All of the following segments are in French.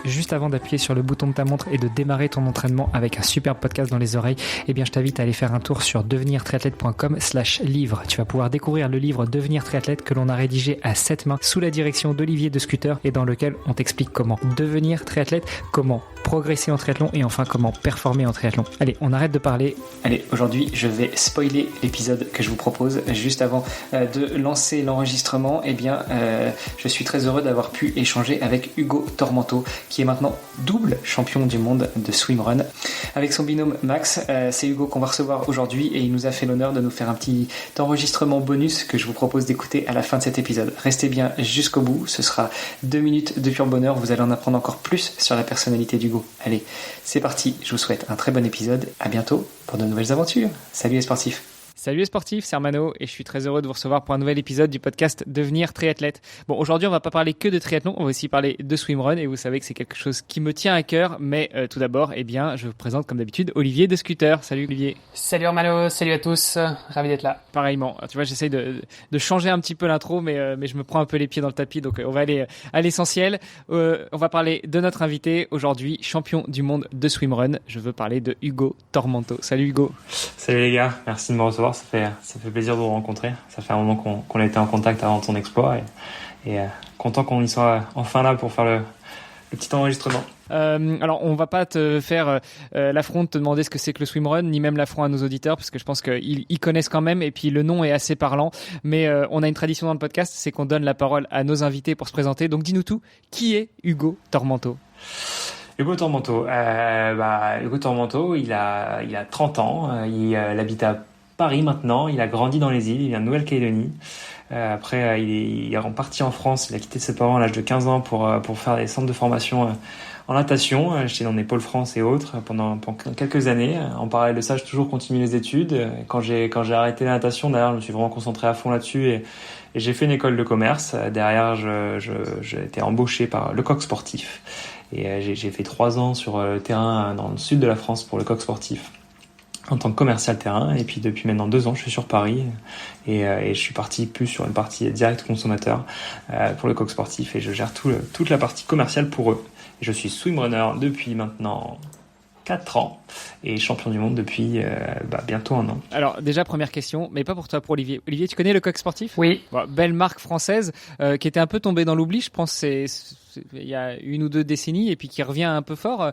juste avant d'appuyer sur le bouton de ta montre et de démarrer ton entraînement avec un super podcast dans les oreilles, eh bien je t'invite à aller faire un tour sur devenirtriathlète.com/livre. Tu vas pouvoir découvrir le livre Devenir triathlète que l'on a rédigé à 7 mains sous la direction d'Olivier de Scooter et dans lequel on t'explique comment devenir triathlète, comment progresser en triathlon et enfin comment performer en triathlon. Allez, on arrête de parler. Allez, aujourd'hui je vais spoiler l'épisode que je vous propose. Juste avant de lancer l'enregistrement, eh bien je suis très heureux d'avoir pu échanger avec Hugo Tormento, qui est maintenant double champion du monde de swimrun. Avec son binôme Max, c'est Hugo qu'on va recevoir aujourd'hui et il nous a fait l'honneur de nous faire un petit enregistrement bonus que je vous propose d'écouter à la fin de cet épisode. Restez bien jusqu'au bout, ce sera 2 minutes de pur bonheur, vous allez en apprendre encore plus sur la personnalité d'Hugo. Allez, c'est parti, je vous souhaite un très bon épisode, à bientôt pour de nouvelles aventures. Salut les sportifs. Salut les sportifs, c'est Armano et je suis très heureux de vous recevoir pour un nouvel épisode du podcast Devenir triathlète. Bon, aujourd'hui on va pas parler que de triathlon, on va aussi parler de swimrun et vous savez que c'est quelque chose qui me tient à cœur, mais tout d'abord, eh bien, je vous présente comme d'habitude Olivier de Scooter. Salut Olivier. Salut Armano, salut à tous, ravi d'être là. Pareillement, tu vois, j'essaye de changer un petit peu l'intro, mais je me prends un peu les pieds dans le tapis, donc on va aller à l'essentiel. On va parler de notre invité aujourd'hui, champion du monde de swimrun. Je veux parler de Hugo Tormento. Salut Hugo. Salut les gars, merci de me recevoir. Ça fait plaisir de vous rencontrer. Ça fait un moment qu'on a été en contact avant ton exploit et content qu'on y soit enfin là pour faire le petit enregistrement. Alors, on va pas te faire l'affront de te demander ce que c'est que le swimrun, ni même l'affront à nos auditeurs, parce que je pense qu'ils connaissent quand même, et puis le nom est assez parlant. Mais on a une tradition dans le podcast, c'est qu'on donne la parole à nos invités pour se présenter. Donc, dis-nous tout. Qui est Hugo Tormento ? Hugo Tormento, Hugo Tormento, il a 30 ans. Il habite à Paris maintenant. Il a grandi dans les îles. Il vient de Nouvelle-Calédonie. Après, il est reparti en France. Il a quitté ses parents à l'âge de 15 ans pour faire des centres de formation en natation. J'étais dans des pôles France et autres pendant quelques années. En parallèle de ça, j'ai toujours continué les études. Quand j'ai arrêté la natation, d'ailleurs, je me suis vraiment concentré à fond là-dessus et j'ai fait une école de commerce. Derrière, j'ai été embauché par Le Coq Sportif. Et j'ai fait 3 ans sur le terrain dans le sud de la France pour Le Coq Sportif en tant que commercial terrain. Et puis depuis maintenant 2 ans, je suis sur Paris et je suis parti plus sur une partie direct consommateur pour Le Coq Sportif et je gère toute la partie commerciale pour eux. Et je suis swimrunner depuis maintenant 4 ans et champion du monde depuis bientôt 1 an. Alors déjà, première question, mais pas pour toi, pour Olivier. Olivier, tu connais Le Coq Sportif ? Oui. Bon, belle marque française qui était un peu tombée dans l'oubli, je pense, il y a 1 ou 2 décennies et puis qui revient un peu fort.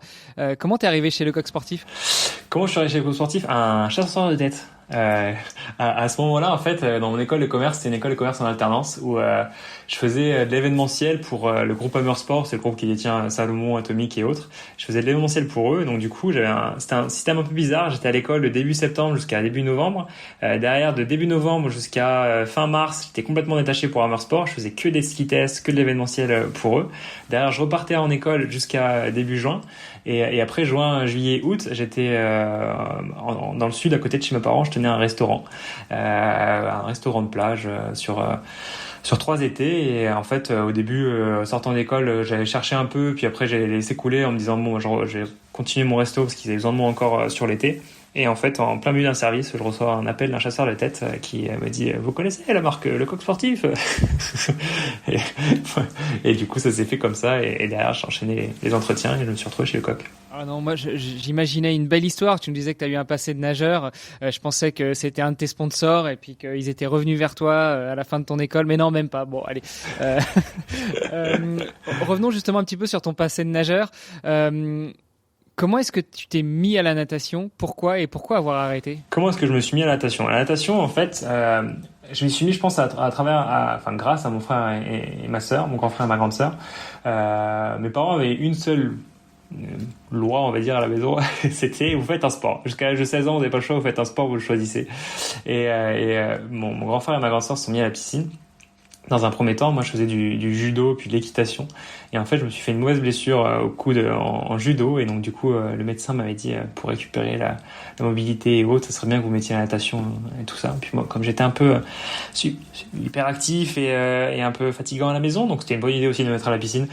Comment t'es arrivé chez Le Coq Sportif ? Comment je suis arrivé chez Le Coq Sportif ? Un chasseur de tête. À ce moment-là, en fait, dans mon école de commerce, c'était une école de commerce en alternance où je faisais de l'événementiel pour le groupe Hammer Sport, c'est le groupe qui détient Salomon, Atomic et autres. Je faisais de l'événementiel pour eux, donc du coup, c'était un système un peu bizarre. J'étais à l'école de début septembre jusqu'à début novembre. Derrière, de début novembre jusqu'à fin mars, j'étais complètement détaché pour Hammer Sport. Je faisais que des ski tests, que de l'événementiel pour eux. Derrière, je repartais en école jusqu'à début juin. Et après juin, juillet, août, j'étais dans le sud, à côté de chez mes parents. Je tenais un restaurant de plage sur 3 étés. Et en fait, au début, sortant d'école, j'avais cherché un peu, puis après j'ai laissé couler en me disant bon, je vais continuer mon resto parce qu'ils avaient besoin de moi encore sur l'été. Et en fait, en plein milieu d'un service, je reçois un appel d'un chasseur de tête qui me dit « Vous connaissez la marque Le Coq Sportif ?» et du coup, ça s'est fait comme ça. Et derrière, j'ai enchaîné les entretiens et je me suis retrouvé chez Le Coq. Ah non, moi j'imaginais une belle histoire. Tu me disais que tu as eu un passé de nageur. Je pensais que c'était un de tes sponsors et puis qu'ils étaient revenus vers toi à la fin de ton école. Mais non, même pas. Bon, allez. Revenons justement un petit peu sur ton passé de nageur. Comment est-ce que tu t'es mis à la natation ? Pourquoi avoir arrêté ? Comment est-ce que je me suis mis à la natation ? À la natation, en fait, je m'y suis mis, je pense, grâce à mon frère et ma sœur, mon grand frère et ma grande sœur. Mes parents avaient une seule loi, on va dire, à la maison, c'était vous faites un sport. Jusqu'à l'âge de 16 ans, vous n'avez pas le choix, vous faites un sport, vous le choisissez. Et mon grand frère et ma grande sœur se sont mis à la piscine. Dans un premier temps, moi, je faisais du judo puis de l'équitation. Et en fait, je me suis fait une mauvaise blessure au coude en judo. Et donc, du coup, le médecin m'avait dit, pour récupérer la mobilité et autres, ça serait bien que vous mettiez à la natation et tout ça. Puis moi, comme j'étais un peu hyperactif et un peu fatigant à la maison, donc c'était une bonne idée aussi de me mettre à la piscine.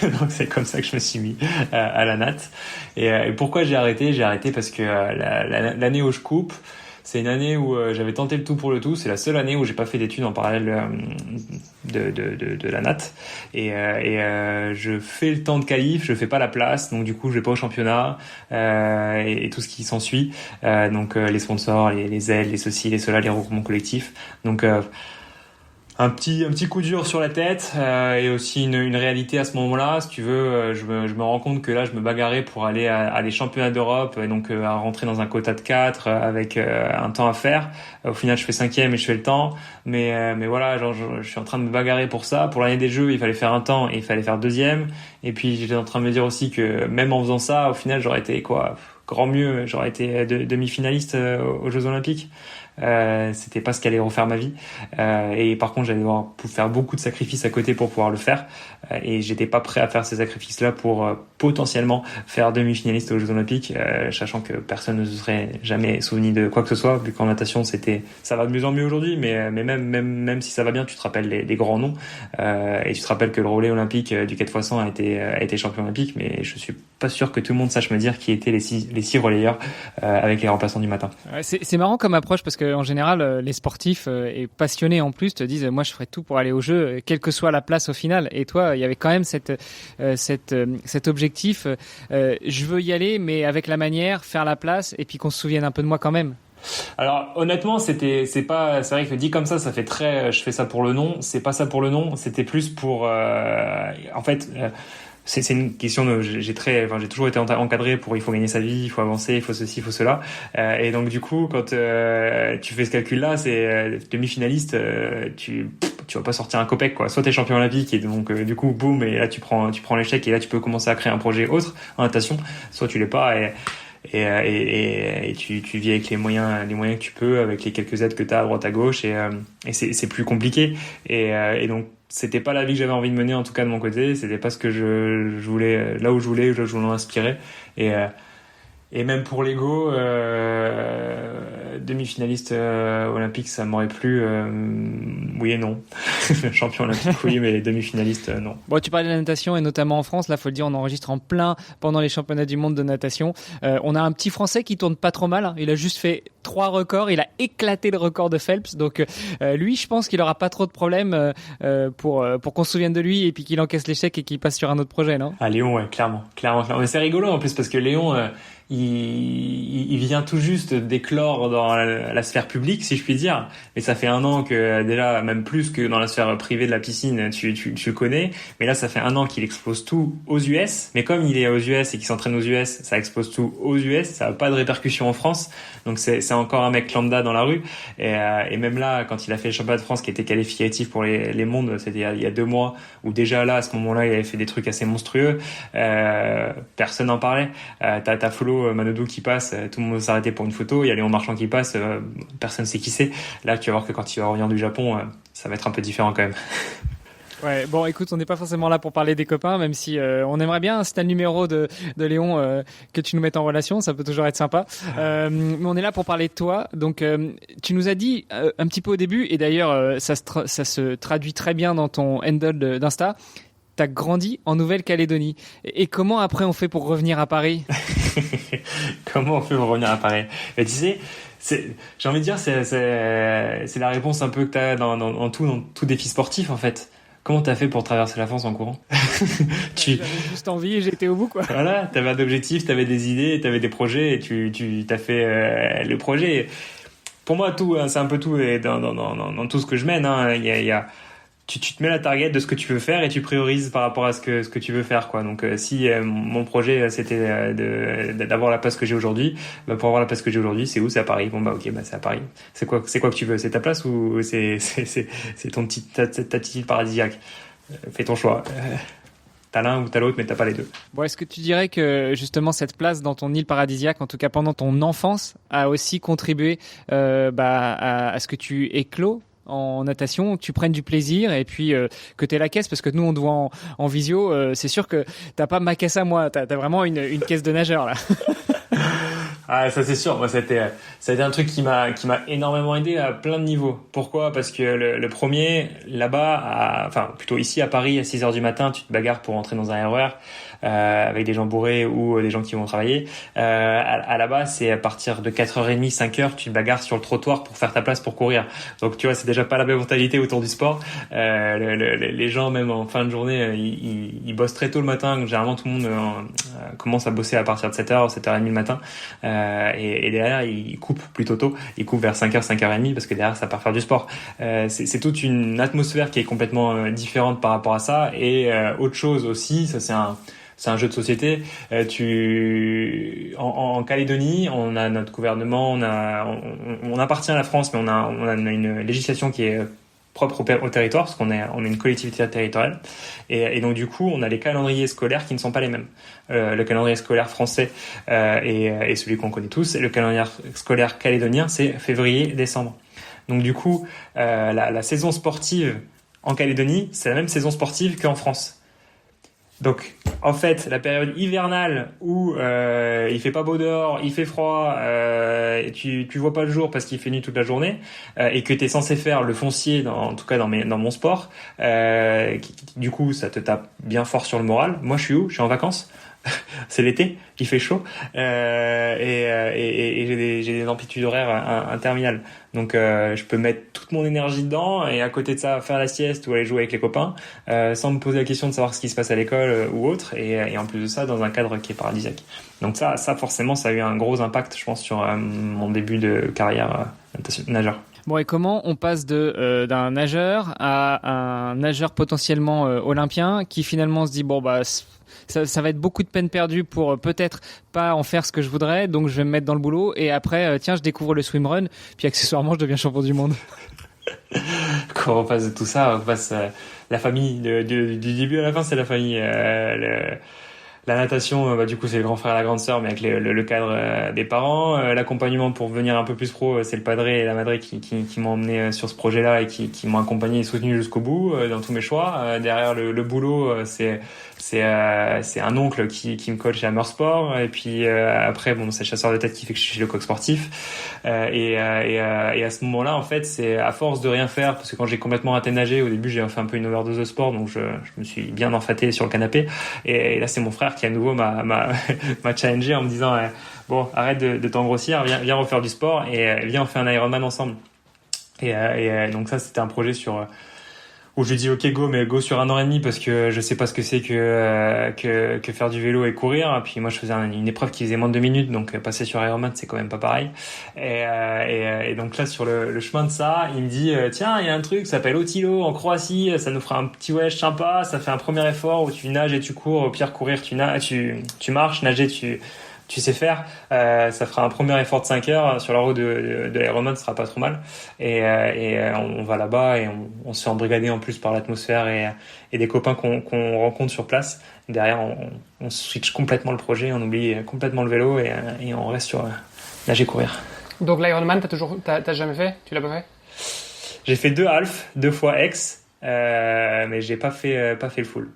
Donc, c'est comme ça que je me suis mis à la natte. Et pourquoi j'ai arrêté ? J'ai arrêté parce que l'année où je coupe, c'est une année où j'avais tenté le tout pour le tout. C'est la seule année où j'ai pas fait d'études en parallèle de la natte. Et je fais le temps de qualif, je fais pas la place, donc du coup je vais pas au championnat et tout ce qui s'ensuit. Donc les sponsors, les ailes, les ceci, les cela, les regroupements collectifs. Donc un petit coup dur sur la tête et aussi une réalité à ce moment-là. Si tu veux, je me rends compte que là, je me bagarrais pour aller à des championnats d'Europe et donc à rentrer dans un quota de 4 avec un temps à faire. Au final, je fais 5e et je fais le temps. Mais voilà, genre, je suis en train de me bagarrer pour ça. Pour l'année des Jeux, il fallait faire un temps et il fallait faire 2e. Et puis, j'étais en train de me dire aussi que même en faisant ça, au final, j'aurais été grand mieux. J'aurais été demi-finaliste aux Jeux Olympiques. C'était pas ce qu'allait refaire ma vie et par contre j'allais devoir faire beaucoup de sacrifices à côté pour pouvoir le faire et j'étais pas prêt à faire ces sacrifices là pour potentiellement faire demi-finaliste aux Jeux Olympiques, sachant que personne ne se serait jamais souvenu de quoi que ce soit, vu qu'en natation ça va de mieux en mieux aujourd'hui, mais même si ça va bien, tu te rappelles des grands noms et tu te rappelles que le relais olympique du 4x100 a été champion olympique, mais je suis pas sûr que tout le monde sache me dire qui étaient les six relayeurs avec les remplaçants du matin. Ouais, c'est marrant comme approche parce que en général les sportifs et passionnés en plus te disent moi je ferai tout pour aller au jeu quelle que soit la place au final, et toi il y avait quand même cet objectif je veux y aller mais avec la manière, faire la place et puis qu'on se souvienne un peu de moi quand même. Alors honnêtement, c'est vrai que dit comme ça fait très je fais ça pour le nom, c'est pas ça pour le nom, c'était plus pour en fait c'est une question j'ai toujours été encadré pour il faut gagner sa vie, il faut avancer, il faut ceci, il faut cela et donc du coup quand tu fais ce calcul là, c'est demi-finaliste, tu vas pas sortir un copec quoi. Soit t'es champion olympique et donc du coup boum, et là tu prends l'échec et là tu peux commencer à créer un projet autre en natation, soit tu l'es pas et tu vis avec les moyens que tu peux, avec les quelques aides que tu as à droite à gauche et c'est plus compliqué et donc c'était pas la vie que j'avais envie de mener, en tout cas de mon côté, c'était pas ce que je voulais, là où je voulais inspirer et même pour l'ego demi-finaliste olympique, ça m'aurait plu, oui et non. Champion olympique oui, mais demi-finaliste non. Bon, tu parlais de la natation et notamment en France, là faut le dire, on enregistre en plein pendant les championnats du monde de natation. On a un petit Français qui tourne pas trop mal, hein. Il a juste fait 3 records, il a éclaté le record de Phelps, donc lui je pense qu'il aura pas trop de problèmes pour qu'on se souvienne de lui et puis qu'il encaisse l'échec et qu'il passe sur un autre projet, non? Ah, Léon, ouais, clairement. Mais c'est rigolo en plus parce que Léon il vient tout juste d'éclore dans la sphère publique, si je puis dire. Mais ça fait 1 an que déjà, même plus que dans la sphère privée de la piscine, tu le connais. Mais là, ça fait 1 an qu'il explose tout aux US. Mais comme il est aux US et qu'il s'entraîne aux US, ça explose tout aux US. Ça n'a pas de répercussions en France. Donc c'est encore un mec lambda dans la rue. Et même là, quand il a fait le championnat de France qui était qualificatif pour les mondes, c'était il y a 2 mois, où déjà là, à ce moment-là, il avait fait des trucs assez monstrueux. Personne n'en parlait. T'as Flo Manodou qui passe, tout le monde s'arrêtait pour une photo, il y a Léon Marchand qui passe, personne sait qui c'est. Là tu vas voir que quand il va revenir du Japon, ça va être un peu différent quand même. Ouais, bon, écoute, on n'est pas forcément là pour parler des copains, même si on aimerait bien, si t'as le numéro de Léon, que tu nous mettes en relation, ça peut toujours être sympa. Mais on est là pour parler de toi. Donc, tu nous as dit un petit peu au début, et d'ailleurs, ça se traduit très bien dans ton handle d'Insta. T'as grandi en Nouvelle-Calédonie. Et comment après on fait pour revenir à Paris? Comment on fait pour revenir à Paris? Et tu sais, j'ai envie de dire, c'est la réponse un peu que t'as dans tout défi sportif en fait. Comment t'as fait pour traverser la France en courant? J'avais juste envie et j'étais au bout, quoi. Voilà, t'avais un objectif, t'avais des idées, t'avais des projets et tu t'as fait le projet. Pour moi, tout, c'est un peu tout et dans tout ce que je mène. Hein, il y a tu te mets la target de ce que tu veux faire et tu priorises par rapport à ce que tu veux faire, quoi. Donc si mon projet c'était d'avoir la place que j'ai aujourd'hui, bah, pour avoir la place que j'ai aujourd'hui, c'est où? C'est à Paris. Bon bah ok, bah c'est à Paris. C'est quoi que tu veux? C'est ta place ou c'est ta petite île paradisiaque? Fais ton choix. T'as l'un ou t'as l'autre, mais t'as pas les deux. Bon, est-ce que tu dirais que justement cette place dans ton île paradisiaque, en tout cas pendant ton enfance, a aussi contribué à ce que tu éclos en natation, que tu prennes du plaisir et puis que t'aies la caisse, parce que nous on te voit en visio, c'est sûr que t'as pas ma caisse à moi, t'as vraiment une caisse de nageur là. Ah, ça c'est sûr. Moi, ça a été un truc qui m'a énormément aidé à plein de niveaux. Pourquoi? Parce que le premier, là-bas, enfin, plutôt ici à Paris, à 6 heures du matin, tu te bagarres pour entrer dans un RER, avec des gens bourrés ou des gens qui vont travailler. À la base, c'est à partir de 4h30, 5h, tu te bagarres sur le trottoir pour faire ta place pour courir. Donc, tu vois, c'est déjà pas la même mentalité autour du sport. Les gens, même en fin de journée, ils bossent très tôt le matin. Généralement, tout le monde commence à bosser à partir de 7h, 7h30 le matin. Et derrière, ils coupent plutôt tôt. Ils coupent vers 5h, 5h30 parce que derrière, ça part faire du sport. C'est toute une atmosphère qui est complètement différente par rapport à ça. Et autre chose aussi, ça c'est un jeu de société. En Calédonie, on a notre gouvernement, on appartient à la France, mais on a une législation qui est propre au territoire, parce qu'on est une collectivité territoriale, et donc du coup on a les calendriers scolaires qui ne sont pas les mêmes. Le calendrier scolaire français et celui qu'on connaît tous, et le calendrier scolaire calédonien, c'est février-décembre. Donc du coup la saison sportive en Calédonie, c'est la même saison sportive qu'en France. Donc, en fait, la période hivernale où il fait pas beau dehors, il fait froid, et tu vois pas le jour parce qu'il fait nuit toute la journée, et que t'es censé faire le foncier, en tout cas dans mon sport, du coup, ça te tape bien fort sur le moral. Moi, je suis où? Je suis en vacances. C'est l'été, il fait chaud, et j'ai des amplitudes horaires interminables. Donc je peux mettre toute mon énergie dedans et à côté de ça faire la sieste ou aller jouer avec les copains, sans me poser la question de savoir ce qui se passe à l'école ou autre, et en plus de ça dans un cadre qui est paradisiaque. Donc ça forcément ça a eu un gros impact, je pense, sur mon début de carrière nageur. Bon, et comment on passe d'un nageur à un nageur potentiellement olympien qui finalement se dit bon bah ça va être beaucoup de peine perdue pour peut-être pas en faire ce que je voudrais, donc je vais me mettre dans le boulot, et après tiens, je découvre le swimrun, puis accessoirement je deviens champion du monde. Quand on passe de tout ça, on passe la famille du début à la fin, c'est la famille. La natation, du coup, c'est le grand frère et la grande sœur, mais avec le cadre des parents. L'accompagnement pour venir un peu plus pro, c'est le padré et la madré qui m'ont emmené sur ce projet-là et qui m'ont accompagné et soutenu jusqu'au bout dans tous mes choix. Derrière le boulot, c'est un oncle qui me coach chez Hammersport, et puis après c'est le chasseur de tête qui fait que je suis chez le coq sportif, et à ce moment-là en fait c'est à force de rien faire, parce que quand j'ai complètement arrêté de nager au début, j'ai fait un peu une overdose de sport, donc je me suis bien enfaté sur le canapé, et là c'est mon frère qui à nouveau m'a challengé en me disant bon, arrête de t'engrossir, viens refaire du sport, et viens on fait un Ironman ensemble, et donc ça c'était un projet où je lui dis ok go sur 1 an et demi, parce que je sais pas ce que c'est que faire du vélo et courir. Puis moi je faisais une épreuve qui faisait moins de 2 minutes, donc passer sur Ironman c'est quand même pas pareil. Et donc là sur le chemin de ça, il me dit tiens, il y a un truc ça s'appelle Otilo en Croatie, ça nous fera un petit voyage sympa, ça fait un premier effort où tu nages et tu cours, au pire courir tu marches, nager tu sais faire, ça fera un premier effort de 5 heures sur la route de l'Ironman, ce sera pas trop mal, et on va là-bas et on se fait embrigader en plus par l'atmosphère et des copains qu'on rencontre sur place. Derrière on switch complètement le projet, on oublie complètement le vélo, et on reste sur nager, courir. Donc l'Ironman t'as jamais fait? Tu l'as pas fait? J'ai fait 2 half, 2 fois X, mais j'ai pas fait le full.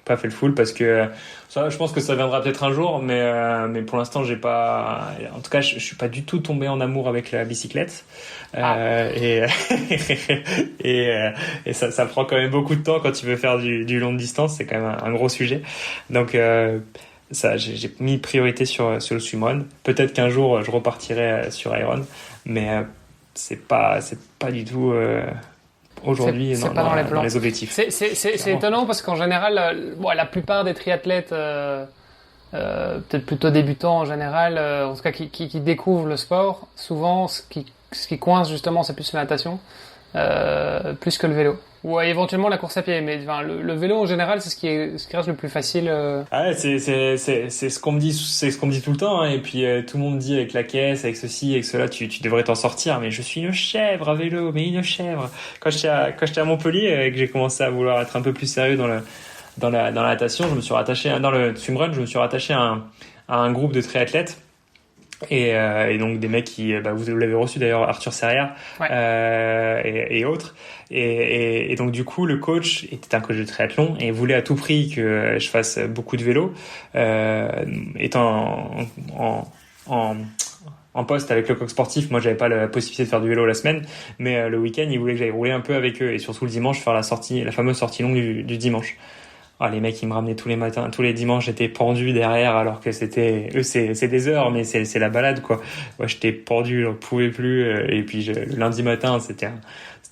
Pas fait le full parce que ça, je pense que ça viendra peut-être un jour, mais pour l'instant j'ai pas, en tout cas je suis pas du tout tombé en amour avec la bicyclette, et ça prend quand même beaucoup de temps quand tu veux faire du longue distance, c'est quand même un gros sujet, donc ça j'ai mis priorité sur le swimrun. Peut-être qu'un jour je repartirai sur Iron, mais c'est pas du tout aujourd'hui c'est pas dans les objectifs. C'est étonnant parce qu'en général, la plupart des triathlètes, peut-être plutôt débutants en général, en tout cas qui découvrent le sport, souvent ce qui coince justement, c'est plus la natation, plus que le vélo. Ou éventuellement la course à pied, mais enfin, le vélo en général, c'est ce qui reste le plus facile. Ah ouais, c'est ce qu'on me dit, tout le temps, hein, et puis tout le monde dit avec la caisse, avec ceci, avec cela, tu devrais t'en sortir, mais je suis une chèvre à vélo, mais une chèvre. Quand j'étais à Montpellier et que j'ai commencé à vouloir être un peu plus sérieux dans la natation, je me suis rattaché dans le swimrun, je me suis rattaché à un groupe de triathlètes. Et donc des mecs qui, vous l'avez reçu d'ailleurs, Arthur Serrière, ouais. Et autres, et donc du coup le coach était un coach de triathlon et voulait à tout prix que je fasse beaucoup de vélo, étant en poste avec le coq sportif. Moi, j'avais pas la possibilité de faire du vélo la semaine, mais le week-end, ils voulaient que j'aille rouler un peu avec eux et surtout le dimanche faire la fameuse sortie longue du dimanche. Ah, les mecs, ils me ramenaient tous les matins, tous les dimanches, j'étais pendu derrière, alors que eux, c'est des heures, mais c'est la balade, quoi. Moi, j'étais pendu, j'en pouvais plus, et puis le lundi matin, c'était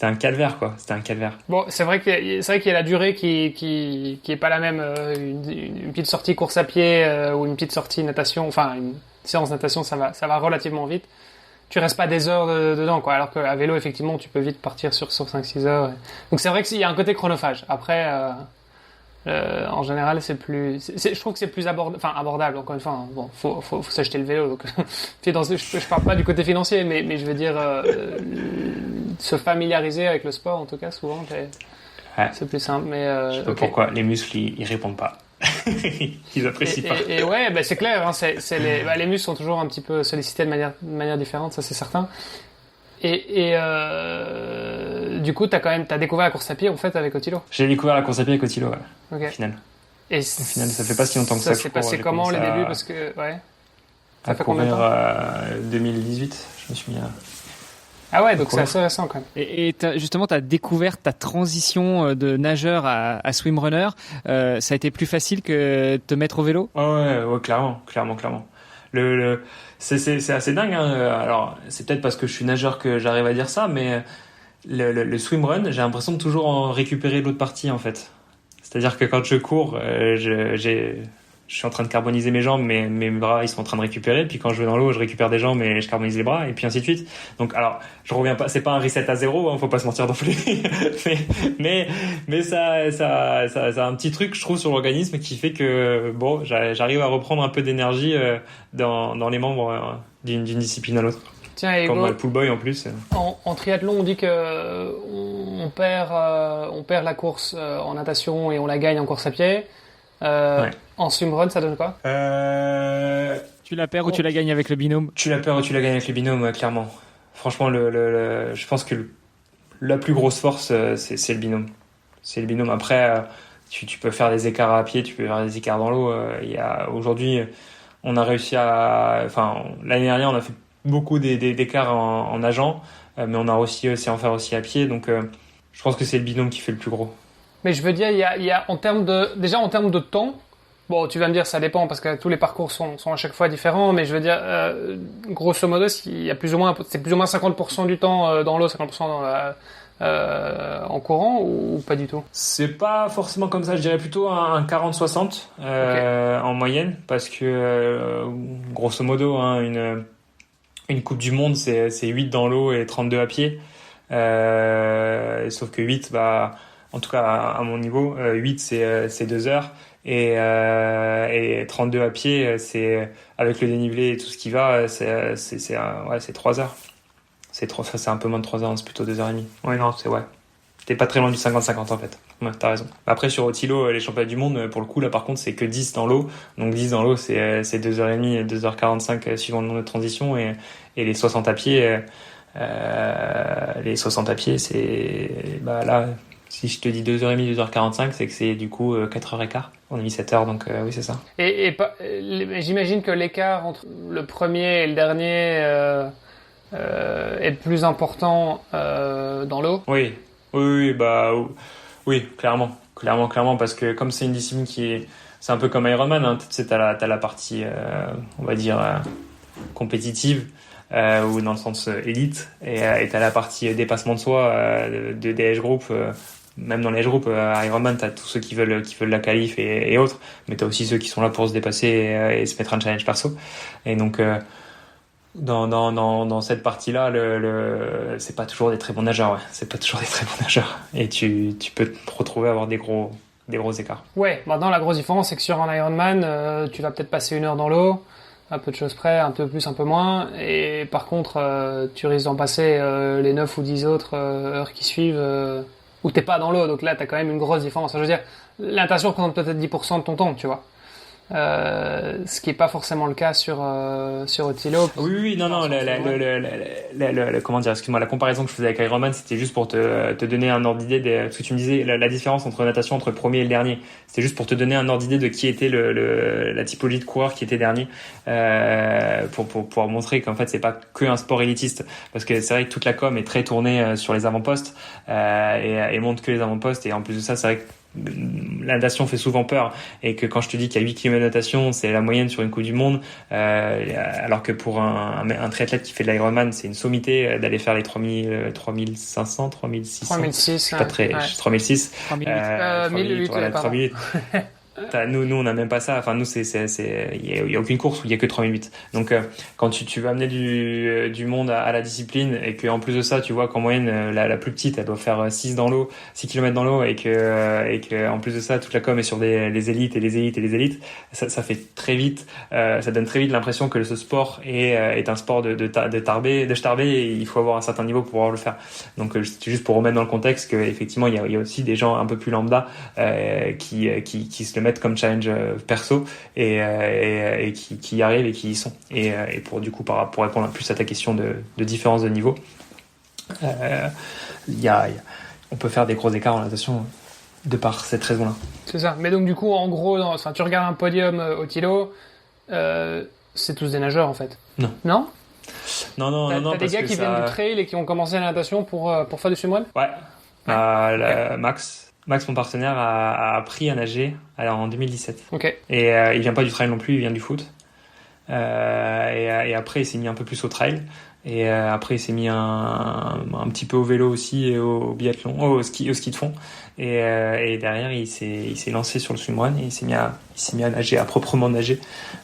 un calvaire, quoi. C'était un calvaire. Bon, c'est vrai qu'il y a la durée qui est pas la même. Une petite sortie course à pied ou une petite sortie natation, enfin une séance natation, ça va relativement vite. Tu restes pas des heures dedans, quoi. Alors qu'à vélo, effectivement, tu peux vite partir sur 5-6 heures. Donc c'est vrai qu'il y a un côté chronophage. Après, en général, je trouve que c'est plus abordable. Encore une fois, hein. Bon, faut s'acheter le vélo. Donc, je parle pas du côté financier, mais je veux dire, se familiariser avec le sport, en tout cas, souvent, c'est plus simple. Mais je sais pas pourquoi les muscles ils répondent pas. Ils apprécient pas. Et ouais, c'est clair. Hein, les muscles sont toujours un petit peu sollicités de manière différente, ça c'est certain. Et du coup, t'as découvert la course à pied en fait avec Otilo. J'ai découvert la course à pied avec Otilo, ouais. Okay. Au final. Et au final, ça fait pas si longtemps que ça. Ça s'est passé comment les débuts, parce que ça fait combien de temps 2018, je me suis mis à. Ah ouais, donc c'est assez récent quand même. Et justement, tu as découvert ta transition de nageur à swimrunner. Ça a été plus facile que de te mettre au vélo? Ouais, clairement. C'est assez dingue, hein. Alors, c'est peut-être parce que je suis nageur que j'arrive à dire ça, mais le swimrun, j'ai l'impression de toujours en récupérer l'autre partie, en fait. C'est-à-dire que quand je cours, je suis en train de carboniser mes jambes, mais mes bras ils sont en train de récupérer. Puis quand je vais dans l'eau, je récupère des jambes et je carbonise les bras, et puis ainsi de suite. Donc alors, je reviens pas, c'est pas un reset à zéro, hein, faut pas se mentir non plus. mais ça a un petit truc, je trouve, sur l'organisme qui fait que bon, j'arrive à reprendre un peu d'énergie dans les membres d'une discipline à l'autre. Tiens, Ego, comme le pull boy en plus. En triathlon, on dit que on perd la course en natation et on la gagne en course à pied. Ouais. En swimrun, ça donne quoi? Tu la perds ou tu la gagnes avec le binôme? Tu la perds ou tu la gagnes avec le binôme, clairement. Franchement, je pense que la plus grosse force, c'est le binôme. C'est le binôme. Après, tu peux faire des écarts à pied, tu peux faire des écarts dans l'eau. Aujourd'hui, on a réussi l'année dernière, on a fait beaucoup d'écarts en nageant, mais on a réussi aussi à en faire aussi à pied. Donc, je pense que c'est le binôme qui fait le plus gros. Mais je veux dire, il y a en termes de temps. Bon, tu vas me dire, ça dépend parce que tous les parcours sont à chaque fois différents, mais je veux dire, grosso modo, c'est plus ou moins 50% du temps dans l'eau, 50% en courant ou pas du tout? C'est pas forcément comme ça, je dirais plutôt un 40-60 en moyenne, parce que grosso modo, hein, une Coupe du Monde, c'est 8 dans l'eau et 32 à pied. Sauf que 8, en tout cas à mon niveau, 8 c'est 2 heures. Et 32 à pied, c'est avec le dénivelé et tout ce qui va, c'est 3 heures. C'est un peu moins de 3 heures, c'est plutôt 2 heures et demie. Ouais, non, t'es pas très loin du 50-50 en fait. Ouais, t'as raison. Après, sur Otilo, les championnats du monde, pour le coup, là par contre, c'est que 10 dans l'eau. Donc 10 dans l'eau, c'est 2h30, 2h45 suivant le nombre de transition. Et les 60 à pied, c'est, là, si je te dis 2h30, 2h45, c'est que c'est du coup 4h15. On a mis 7 heures, donc oui, c'est ça. Et j'imagine que l'écart entre le premier et le dernier est plus important dans l'eau. Oui, clairement, parce que comme c'est une discipline c'est un peu comme Ironman, hein, tu sais, t'as la partie, on va dire, compétitive, ou dans le sens élite, et t'as la partie dépassement de soi, des age group. Même dans les age group, Ironman, t'as tous ceux qui veulent la qualif et autres, mais t'as aussi ceux qui sont là pour se dépasser et se mettre un challenge perso. Et donc, dans cette partie-là, c'est pas toujours des très bons nageurs, ouais. C'est pas toujours des très bons nageurs. Et tu peux te retrouver à avoir des gros écarts. Ouais, maintenant la grosse différence, c'est que sur un Ironman, tu vas peut-être passer 1 heure dans l'eau, à peu de choses près, un peu plus, un peu moins, et par contre, tu risques d'en passer les 9 ou 10 autres heures qui suivent, où t'es pas dans l'eau, donc là t'as quand même une grosse différence. Je veux dire, la natation représente peut-être 10% de ton temps, tu vois. ce qui est pas forcément le cas sur Otilo. Oui, non, comment dire, excuse-moi, la comparaison que je faisais avec Ironman, c'était juste pour te donner un ordre d'idée parce que tu me disais la différence entre natation entre le premier et le dernier. C'était juste pour te donner un ordre d'idée de qui était la typologie de coureur qui était dernier, pour pouvoir montrer qu'en fait c'est pas que un sport élitiste, parce que c'est vrai que toute la com est très tournée sur les avant-postes, et montre que les avant-postes, et en plus de ça, c'est vrai que la natation fait souvent peur, et que quand je te dis qu'il y a 8 km de natation, c'est la moyenne sur une Coupe du Monde, alors que pour un triathlète qui fait de l'Ironman, c'est une sommité d'aller faire les 3500, 3600. 3006. Pas très, 3006. 1008, voilà, 3008. Nous, on n'a même pas ça. Enfin, nous, il y a aucune course où il y a que 3008. Donc, quand tu veux amener du monde à la discipline, et que en plus de ça, tu vois qu'en moyenne, la plus petite, elle doit faire 6 km dans l'eau, et que en plus de ça, toute la com est sur les élites et les élites et les élites. Ça fait très vite, ça donne très vite l'impression que ce sport est un sport de tarbé, et il faut avoir un certain niveau pour pouvoir le faire. Donc, c'est juste pour remettre dans le contexte que effectivement, il y a aussi des gens un peu plus lambda, qui se le mettent comme challenge perso, et qui y arrivent et qui y sont, et pour répondre plus à ta question de différence de niveau, on peut faire des gros écarts en natation de par cette raison-là. C'est ça. Mais donc du coup, en gros, tu regardes un podium Otilo, c'est tous des nageurs en fait. Non. T'as des gars qui viennent du trail et qui ont commencé la natation pour faire du swimrun. Ouais. Max, mon partenaire, a appris à nager en 2017. Ok. Et il vient pas du trail non plus, il vient du foot. Et après, il s'est mis un peu plus au trail. Et après, il s'est mis un petit peu au vélo aussi, et au biathlon, au ski de fond. Et derrière, il s'est lancé sur le swimrun, et il s'est mis à nager, à proprement nager,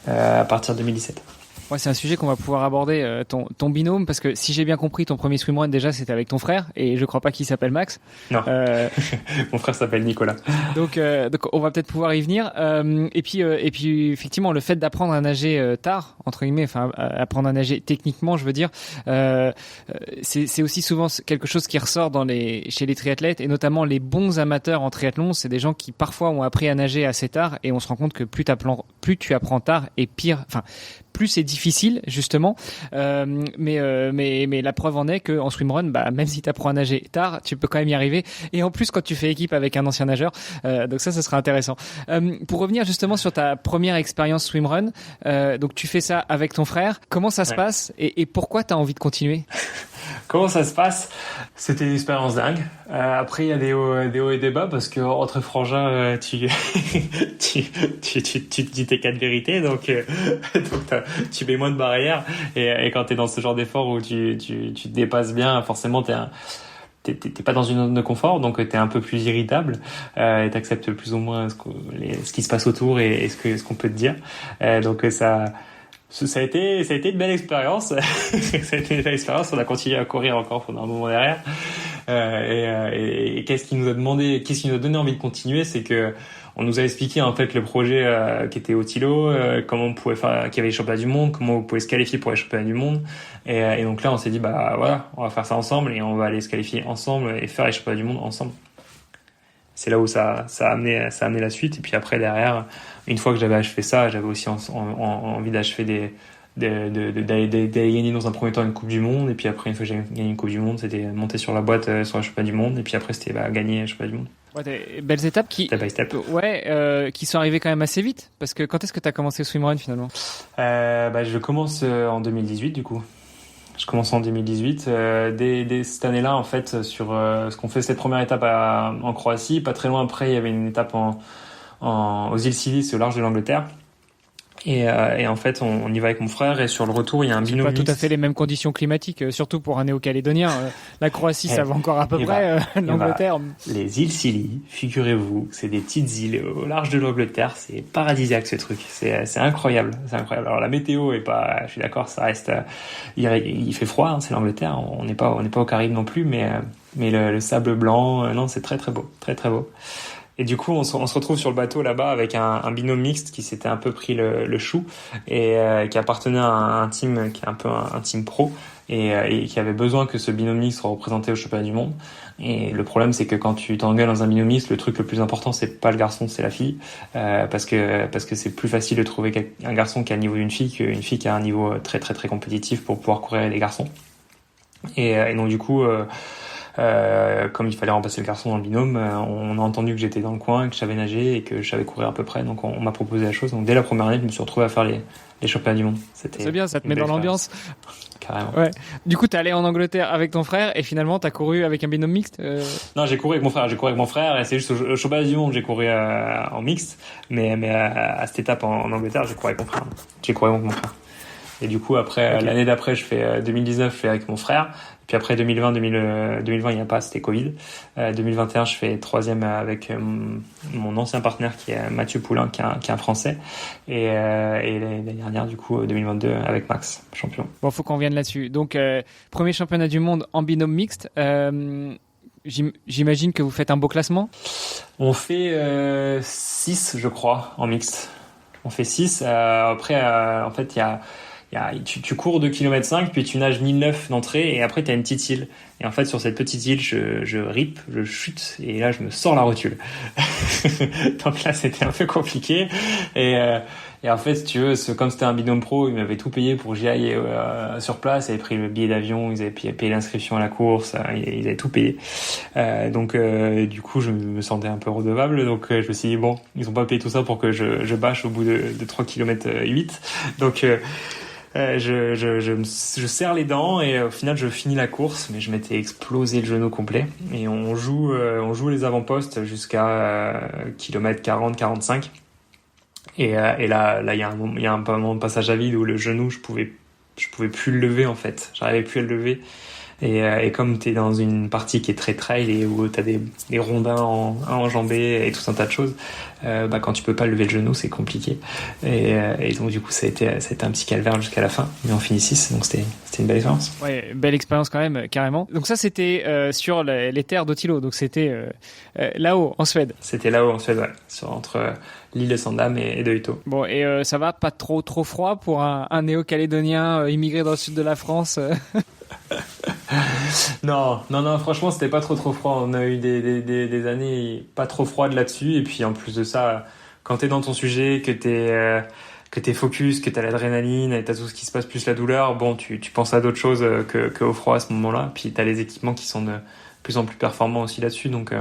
à partir de 2017. Ouais, c'est un sujet qu'on va pouvoir aborder, ton binôme, parce que si j'ai bien compris, ton premier swimrun déjà c'était avec ton frère, et je crois pas qu'il s'appelle Max. Non, mon frère s'appelle Nicolas. Donc on va peut-être pouvoir y venir. Et puis effectivement, le fait d'apprendre à nager tard, entre guillemets, enfin apprendre à nager techniquement, je veux dire, c'est aussi souvent quelque chose qui ressort chez les triathlètes, et notamment les bons amateurs en triathlon, c'est des gens qui parfois ont appris à nager assez tard, et on se rend compte que plus tu apprends tard, et plus c'est difficile justement, mais la preuve en est que en swimrun, même si tu apprends à nager tard, tu peux quand même y arriver, et en plus quand tu fais équipe avec un ancien nageur, donc ça sera intéressant. Pour revenir justement sur ta première expérience swimrun, donc tu fais ça avec ton frère, comment ça se passe, et pourquoi tu as envie de continuer? Comment ça se passe? C'était une expérience dingue. Après, il y a des hauts et des bas, parce que entre frangins, tu te dis tes 4 vérités, donc tu mets moins de barrières. Et quand t'es dans ce genre d'effort où tu te dépasses bien, forcément t'es pas dans une zone de confort, donc t'es un peu plus irritable, et t'acceptes plus ou moins ce qui se passe autour, et ce qu'on peut te dire. Donc ça a été une belle expérience. Ça a été une belle expérience. On a continué à courir encore pendant un moment derrière. Et qu'est-ce qui nous a donné envie de continuer, c'est que on nous a expliqué en fait le projet qui était Otilo, comment on pouvait faire, qu'il y avait les championnats du monde, comment on pouvait se qualifier pour les championnats du monde. Et donc là, on s'est dit voilà, on va faire ça ensemble, et on va aller se qualifier ensemble et faire les championnats du monde ensemble. C'est là où ça a amené la suite. Et puis après, derrière, une fois que j'avais achevé ça, j'avais aussi envie d'achever d'aller gagner dans un premier temps une Coupe du Monde. Et puis après, une fois que j'ai gagné une Coupe du Monde, c'était monter sur la boîte sur le championnat du monde. Et puis après, c'était gagner le championnat du monde. Ouais, des belles étapes step by step. Qui sont arrivées quand même assez vite. Parce que quand est-ce que tu as commencé le swimrun finalement? Je commence en 2018 du coup. Je commence en 2018. Dès cette année-là, en fait, sur ce qu'on fait cette première étape en Croatie, pas très loin après, il y avait une étape aux îles Scilly, au large de l'Angleterre. Et en fait, on y va avec mon frère, et sur le retour, il y a un binôme mixte. C'est pas tout à fait les mêmes conditions climatiques, surtout pour un néo-calédonien. La Croatie, ça va encore à peu près. L'Angleterre. Les îles Scilly, figurez-vous, c'est des petites îles au large de l'Angleterre. C'est paradisiaque, ce truc. C'est incroyable. C'est incroyable. Alors la météo est pas, je suis d'accord, ça reste. Il fait froid, hein, c'est l'Angleterre. On n'est pas aux Caraïbes non plus, mais le sable blanc, non, c'est très très beau, très très beau. Et du coup, on se retrouve sur le bateau là-bas avec un binôme mixte qui s'était un peu pris le chou et qui appartenait à un team qui est un peu un team pro et qui avait besoin que ce binôme mixte soit représenté au championnat du monde. Et le problème, c'est que quand tu t'engueules dans un binôme mixte, le truc le plus important, c'est pas le garçon, c'est la fille, parce que c'est plus facile de trouver un garçon qui a le niveau d'une fille qu'une fille qui a un niveau très très très compétitif pour pouvoir courir les garçons. Et donc du coup. Comme il fallait remplacer le garçon dans le binôme, on a entendu que j'étais dans le coin, que je savais nager et que je savais courir à peu près. Donc on m'a proposé la chose. Donc dès la première année, je me suis retrouvé à faire les championnats du monde. C'est bien, ça te met dans l'ambiance. Carrément. Ouais. Du coup, t'es allé en Angleterre avec ton frère et finalement t'as couru avec un binôme mixte. Non, j'ai couru avec mon frère. Et c'est juste au championnat du monde j'ai couru en mixte, mais à cette étape en Angleterre, j'ai couru avec mon frère. J'ai couru avec mon frère. Et du coup, après, l'année d'après, je fais 2019, je fais avec mon frère. Et puis après 2020, il n'y a pas, c'était Covid. 2021, je fais troisième avec mon ancien partenaire qui est Mathieu Poulain, qui est un Français. Et l'année dernière, du coup, 2022, avec Max, champion. Bon, faut qu'on vienne là-dessus. Donc, premier championnat du monde en binôme mixte. J'imagine que vous faites un beau classement. On fait 6, je crois, en mixte. On fait 6. Après, en fait, tu cours 2,5 km, puis tu nages 1009 d'entrée, et après tu as une petite île. Et en fait, sur cette petite île, je chute, et là, je me sors la rotule. Donc là, c'était un peu compliqué. Et en fait, si tu veux, comme c'était un binôme pro, ils m'avaient tout payé pour que j'y aille sur place. Ils avaient pris le billet d'avion, ils avaient payé l'inscription à la course, ils avaient tout payé. Donc, du coup, je me sentais un peu redevable. Donc, je me suis dit, bon, ils ont pas payé tout ça pour que je bâche au bout de 3 km 8. Donc, je serre les dents et au final je finis la course, mais je m'étais explosé le genou complet. Et on joue les avant-postes jusqu'à kilomètre 40-45. Et là il y a un moment de passage à vide où le genou je pouvais plus le lever en fait. J'arrivais plus à le lever. Et comme t'es dans une partie qui est très trail et où t'as des rondins à enjamber et tout un tas de choses, quand tu peux pas lever le genou, c'est compliqué. Et donc du coup, ça a été un petit calvaire jusqu'à la fin. Mais on finit 6, donc c'était une belle expérience. Ouais, belle expérience quand même, carrément. Donc ça, c'était sur les terres d'Otilo. Donc c'était là-haut, en Suède. C'était là-haut, en Suède, ouais. Entre l'île de Sandam et de Utö. Bon, et ça va, pas trop froid pour un néo-calédonien immigré dans le sud de la France Non, franchement, c'était pas trop froid. On a eu des années pas trop froides là-dessus. Et puis, en plus de ça, quand t'es dans ton sujet, que t'es focus, que t'as l'adrénaline et t'as tout ce qui se passe plus la douleur, bon, tu penses à d'autres choses qu'au froid à ce moment-là. Puis, t'as les équipements qui sont de plus en plus performants aussi là-dessus. Donc,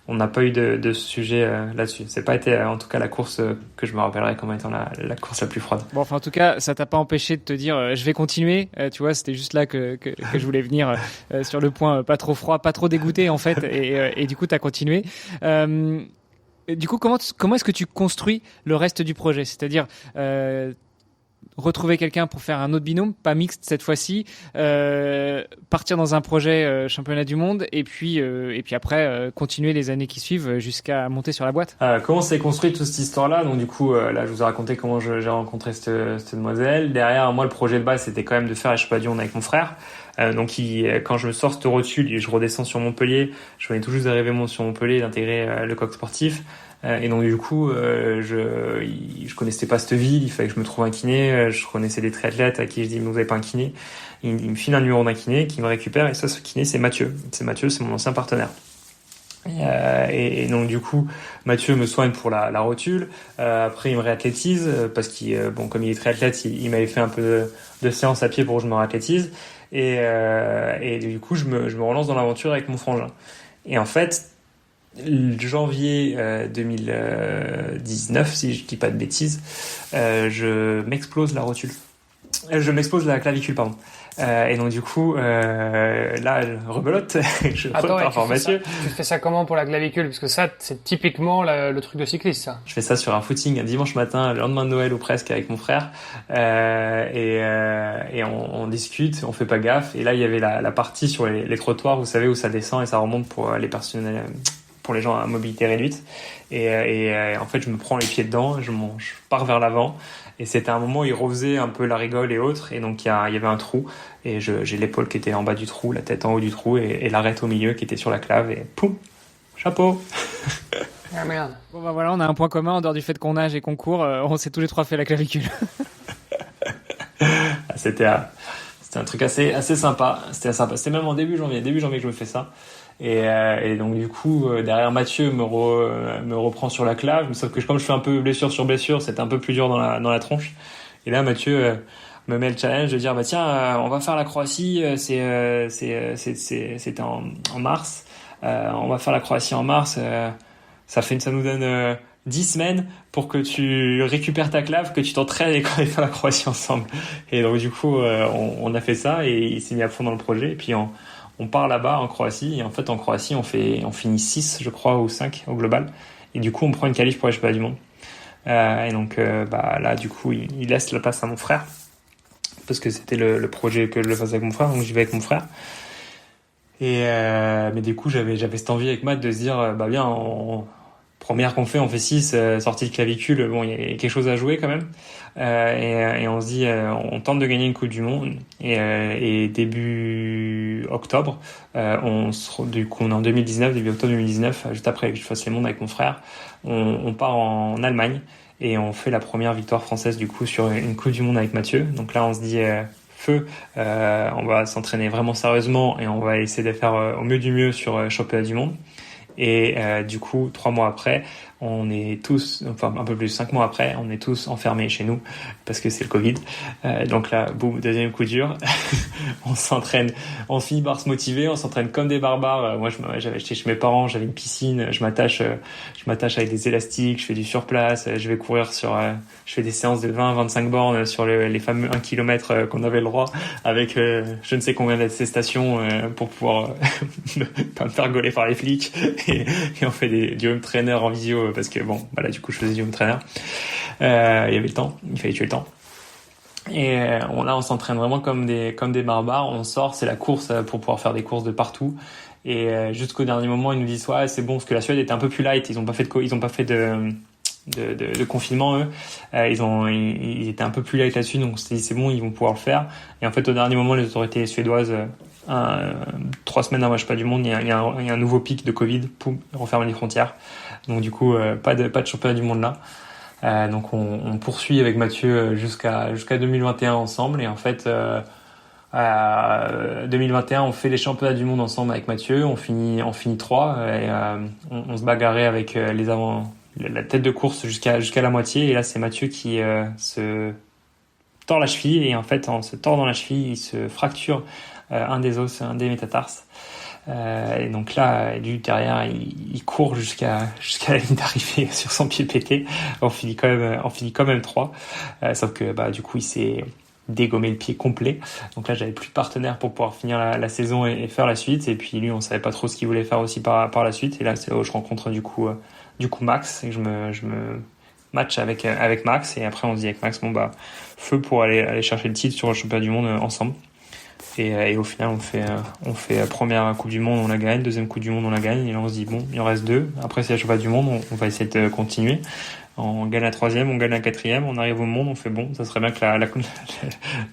on n'a pas eu de sujet là-dessus. C'est pas été, en tout cas, la course que je me rappellerai comme étant la course la plus froide. Bon, enfin, en tout cas, ça t'a pas empêché de te dire je vais continuer. Tu vois, c'était juste là que je voulais venir sur le point pas trop froid, pas trop dégoûté en fait. Et du coup, t'as continué. Du coup, comment est-ce que tu construis le reste du projet ? C'est-à-dire retrouver quelqu'un pour faire un autre binôme, pas mixte cette fois-ci, partir dans un projet championnat du monde et puis après continuer les années qui suivent jusqu'à monter sur la boîte. Comment s'est construite toute cette histoire-là ? Donc du coup, là, je vous ai raconté comment j'ai rencontré cette demoiselle. Derrière, moi, le projet de base, c'était quand même de faire les championnats du monde avec mon frère. Donc quand je me sors cette rotule et je redescends sur Montpellier, je venais tout juste d'arriver sur Montpellier, d'intégrer le coq sportif. Et donc du coup, je connaissais pas cette ville, il fallait que je me trouve un kiné. Je connaissais des triathlètes à qui je dis mais vous avez pas un kiné ? Il me file un numéro d'un kiné qui me récupère et ça, ce kiné, c'est Mathieu. C'est mon ancien partenaire. Et donc du coup, Mathieu me soigne pour la rotule. Après, il me réathlétise parce comme il est triathlète, il m'avait fait un peu de séance à pied pour que je me réathlétise. Et du coup, je me relance dans l'aventure avec mon frangin. Et en fait, janvier 2019, si je dis pas de bêtises, je m'explose la rotule. Je m'explose la clavicule, pardon. Et donc du coup, là, rebelote, je repars par Mathieu. Tu fais ça comment pour la clavicule ? Parce que ça, c'est typiquement le truc de cycliste, ça. Je fais ça sur un footing un dimanche matin, le lendemain de Noël ou presque, avec mon frère. Et on discute, on fait pas gaffe. Et là, il y avait la partie sur les trottoirs, vous savez, où ça descend et ça remonte pour les personnes, pour les gens à mobilité réduite. Et en fait, je me prends les pieds dedans, je pars vers l'avant. Et c'était un moment où il refaisait un peu la rigole et autres. Et donc, il y avait un trou. Et j'ai l'épaule qui était en bas du trou, la tête en haut du trou et l'arête au milieu qui était sur la clave. Et poum, chapeau. Ah merde. Bon bah voilà, on a un point commun en dehors du fait qu'on nage et qu'on court, on s'est tous les trois fait la clavicule. C'était un truc assez sympa. C'était sympa. C'était même en début janvier que je me fais ça. Et donc du coup derrière Mathieu me reprend sur la clave, sauf que comme je fais un peu blessure sur blessure, c'était un peu plus dur dans la tronche. Et là Mathieu me met le challenge de dire bah tiens on va faire la Croatie, c'était en mars. On va faire la Croatie en mars, ça nous donne 10 semaines pour que tu récupères ta clave, que tu t'entraînes et qu'on ait fait la Croatie ensemble. Et donc du coup on a fait ça et il s'est mis à fond dans le projet. Et puis on part là-bas en Croatie, et en fait en Croatie on finit 6 je crois ou 5 au global, et du coup on prend une qualif pour les championnats du monde. Et donc là du coup il laisse la place à mon frère, parce que c'était le projet que je le fasse avec mon frère, donc j'y vais avec mon frère. Et mais du coup j'avais cette envie avec Matt de se dire bah bien, première qu'on fait, on fait 6, sortie de clavicule, bon il y a quelque chose à jouer quand même. Et on se dit on tente de gagner une coupe du monde, et début octobre du coup on est en 2019, début octobre 2019, juste après que je fasse les mondes avec mon frère, on part en Allemagne et on fait la première victoire française du coup sur une coupe du monde avec Mathieu. Donc là on se dit feu, on va s'entraîner vraiment sérieusement et on va essayer de faire au mieux du mieux sur championnat du monde. Et du coup 3 mois après on est tous, enfin un peu plus 5 mois après, on est tous enfermés chez nous parce que c'est le Covid. Donc là boum, deuxième coup dur. On s'entraîne, on finit par se motiver, on s'entraîne comme des barbares. Moi j'avais acheté chez mes parents, j'avais une piscine, je m'attache avec des élastiques, je fais du surplace, je vais courir je fais des séances de 20-25 bornes sur les fameux 1 km qu'on avait le droit, avec je ne sais combien d'attestations pour pouvoir pas me faire gauler par les flics. Et on fait du home trainer en visio, parce que bon, voilà, du coup je faisais du home trainer. Il y avait le temps, il fallait tuer le temps. Et là on s'entraîne vraiment comme des barbares. On sort, c'est la course pour pouvoir faire des courses de partout. Et jusqu'au dernier moment ils nous disent ouais c'est bon, parce que la Suède était un peu plus light, ils ont pas fait de confinement eux. Ils étaient un peu plus light là-dessus, donc on s'est dit c'est bon, ils vont pouvoir le faire. Et en fait au dernier moment les autorités suédoises 3 semaines avant le championnat du monde, il y a un nouveau pic de Covid, poum, referme les frontières. Donc du coup pas de championnat du monde là. Donc on poursuit avec Mathieu jusqu'à 2021 ensemble, et en fait 2021 on fait les championnats du monde ensemble avec Mathieu, on finit 3, et on se bagarrait avec la tête de course jusqu'à la moitié, et là c'est Mathieu qui se tord la cheville, et en fait en se tordant la cheville il se fracture un des os, un des métatarses. Et donc là, lui derrière, il court jusqu'à la ligne d'arrivée sur son pied pété. On finit quand même 3. Sauf que du coup, il s'est dégommé le pied complet. Donc là, j'avais plus de partenaire pour pouvoir finir la saison et faire la suite. Et puis lui, on savait pas trop ce qu'il voulait faire aussi par la suite. Et là, c'est là où je rencontre du coup Max, et je me match avec Max. Et après, on se dit avec Max, bon feu pour aller chercher le titre sur le championnat du monde ensemble. Et au final, on fait première Coupe du Monde, on la gagne, deuxième Coupe du Monde, on la gagne, et là on se dit bon, il en reste 2. Après c'est la championnat du monde, on va essayer de continuer. On gagne la 3e, on gagne la 4e, on arrive au monde, on fait bon, ça serait bien que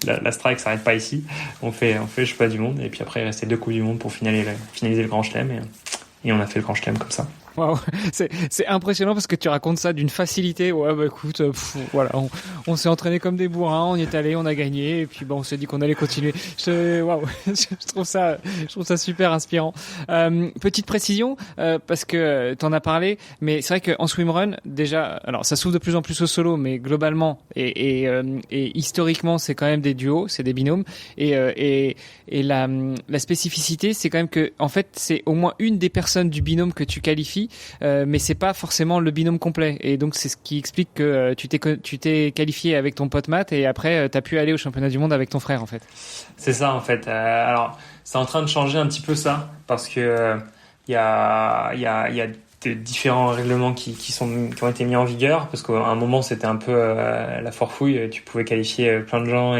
la strike s'arrête pas ici. On fait le championnat du monde, et puis après il restait 2 Coupes du Monde pour finaliser le Grand Chelem, et on a fait le Grand Chelem comme ça. Waouh, c'est impressionnant parce que tu racontes ça d'une facilité. Ouais, écoute, voilà, on s'est entraîné comme des bourrins, on y est allé, on a gagné, et puis on s'est dit qu'on allait continuer. Waouh, je trouve ça super inspirant. Petite précision, parce que t'en as parlé, mais c'est vrai qu'en swimrun, déjà, alors ça s'ouvre de plus en plus au solo, mais globalement et historiquement, c'est quand même des duos, c'est des binômes, et la spécificité, c'est quand même que, en fait, c'est au moins une des personnes du binôme que tu qualifies. Mais c'est pas forcément le binôme complet, et donc c'est ce qui explique que tu t'es qualifié avec ton pote Matt, et après t'as pu aller au championnat du monde avec ton frère en fait. C'est ça en fait. Alors c'est en train de changer un petit peu ça, parce que il y a des différents règlements qui ont été mis en vigueur, parce qu'à un moment c'était un peu la forfouille, tu pouvais qualifier plein de gens,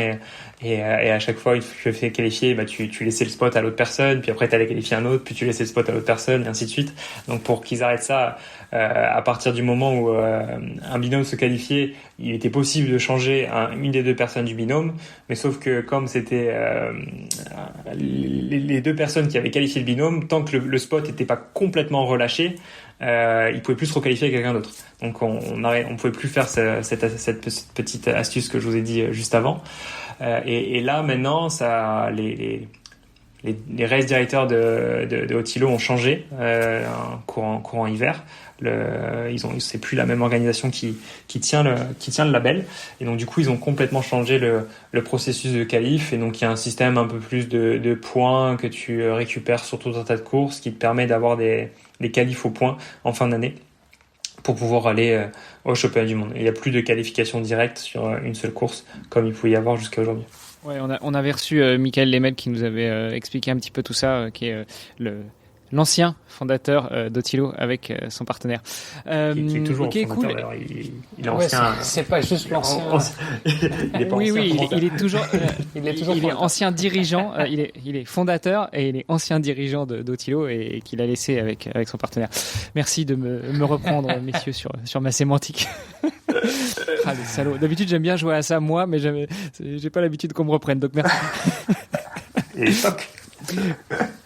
et à chaque fois, une fois que tu le fais qualifier, tu laissais le spot à l'autre personne, puis après t'allais qualifier un autre, puis tu laissais le spot à l'autre personne, et ainsi de suite. Donc pour qu'ils arrêtent ça, à partir du moment où un binôme se qualifiait, il était possible de changer une des 2 personnes du binôme, mais sauf que comme c'était les 2 personnes qui avaient qualifié le binôme, tant que le spot n'était pas complètement relâché, il pouvait plus se requalifier avec quelqu'un d'autre. Donc on pouvait plus faire cette petite astuce que je vous ai dit juste avant. Et là maintenant, ça les race directeurs de Hautilo ont changé courant hiver. C'est plus la même organisation qui tient le label, et donc du coup ils ont complètement changé le processus de qualif, et donc il y a un système un peu plus de points que tu récupères sur tout un tas de courses qui te permet d'avoir des qualifs aux points en fin d'année pour pouvoir aller au championnat du monde. Et il n'y a plus de qualification directe sur une seule course comme il pouvait y avoir jusqu'à aujourd'hui. Ouais, on avait reçu Michael Lemel qui nous avait expliqué un petit peu tout ça, qui est l'ancien fondateur d'Hautilo avec son partenaire. Qui est toujours fondateur, cool. D'ailleurs. Il est ancien. C'est pas juste l'ancien. Il est pas oui, ancien. il est toujours. Il est ancien dirigeant. Il est fondateur et il est ancien dirigeant d'Hautilo et qu'il a laissé avec son partenaire. Merci de me reprendre, messieurs, sur ma sémantique. Ah, les salauds. D'habitude, j'aime bien jouer à ça, moi, mais j'ai pas l'habitude qu'on me reprenne, donc merci. Et toc.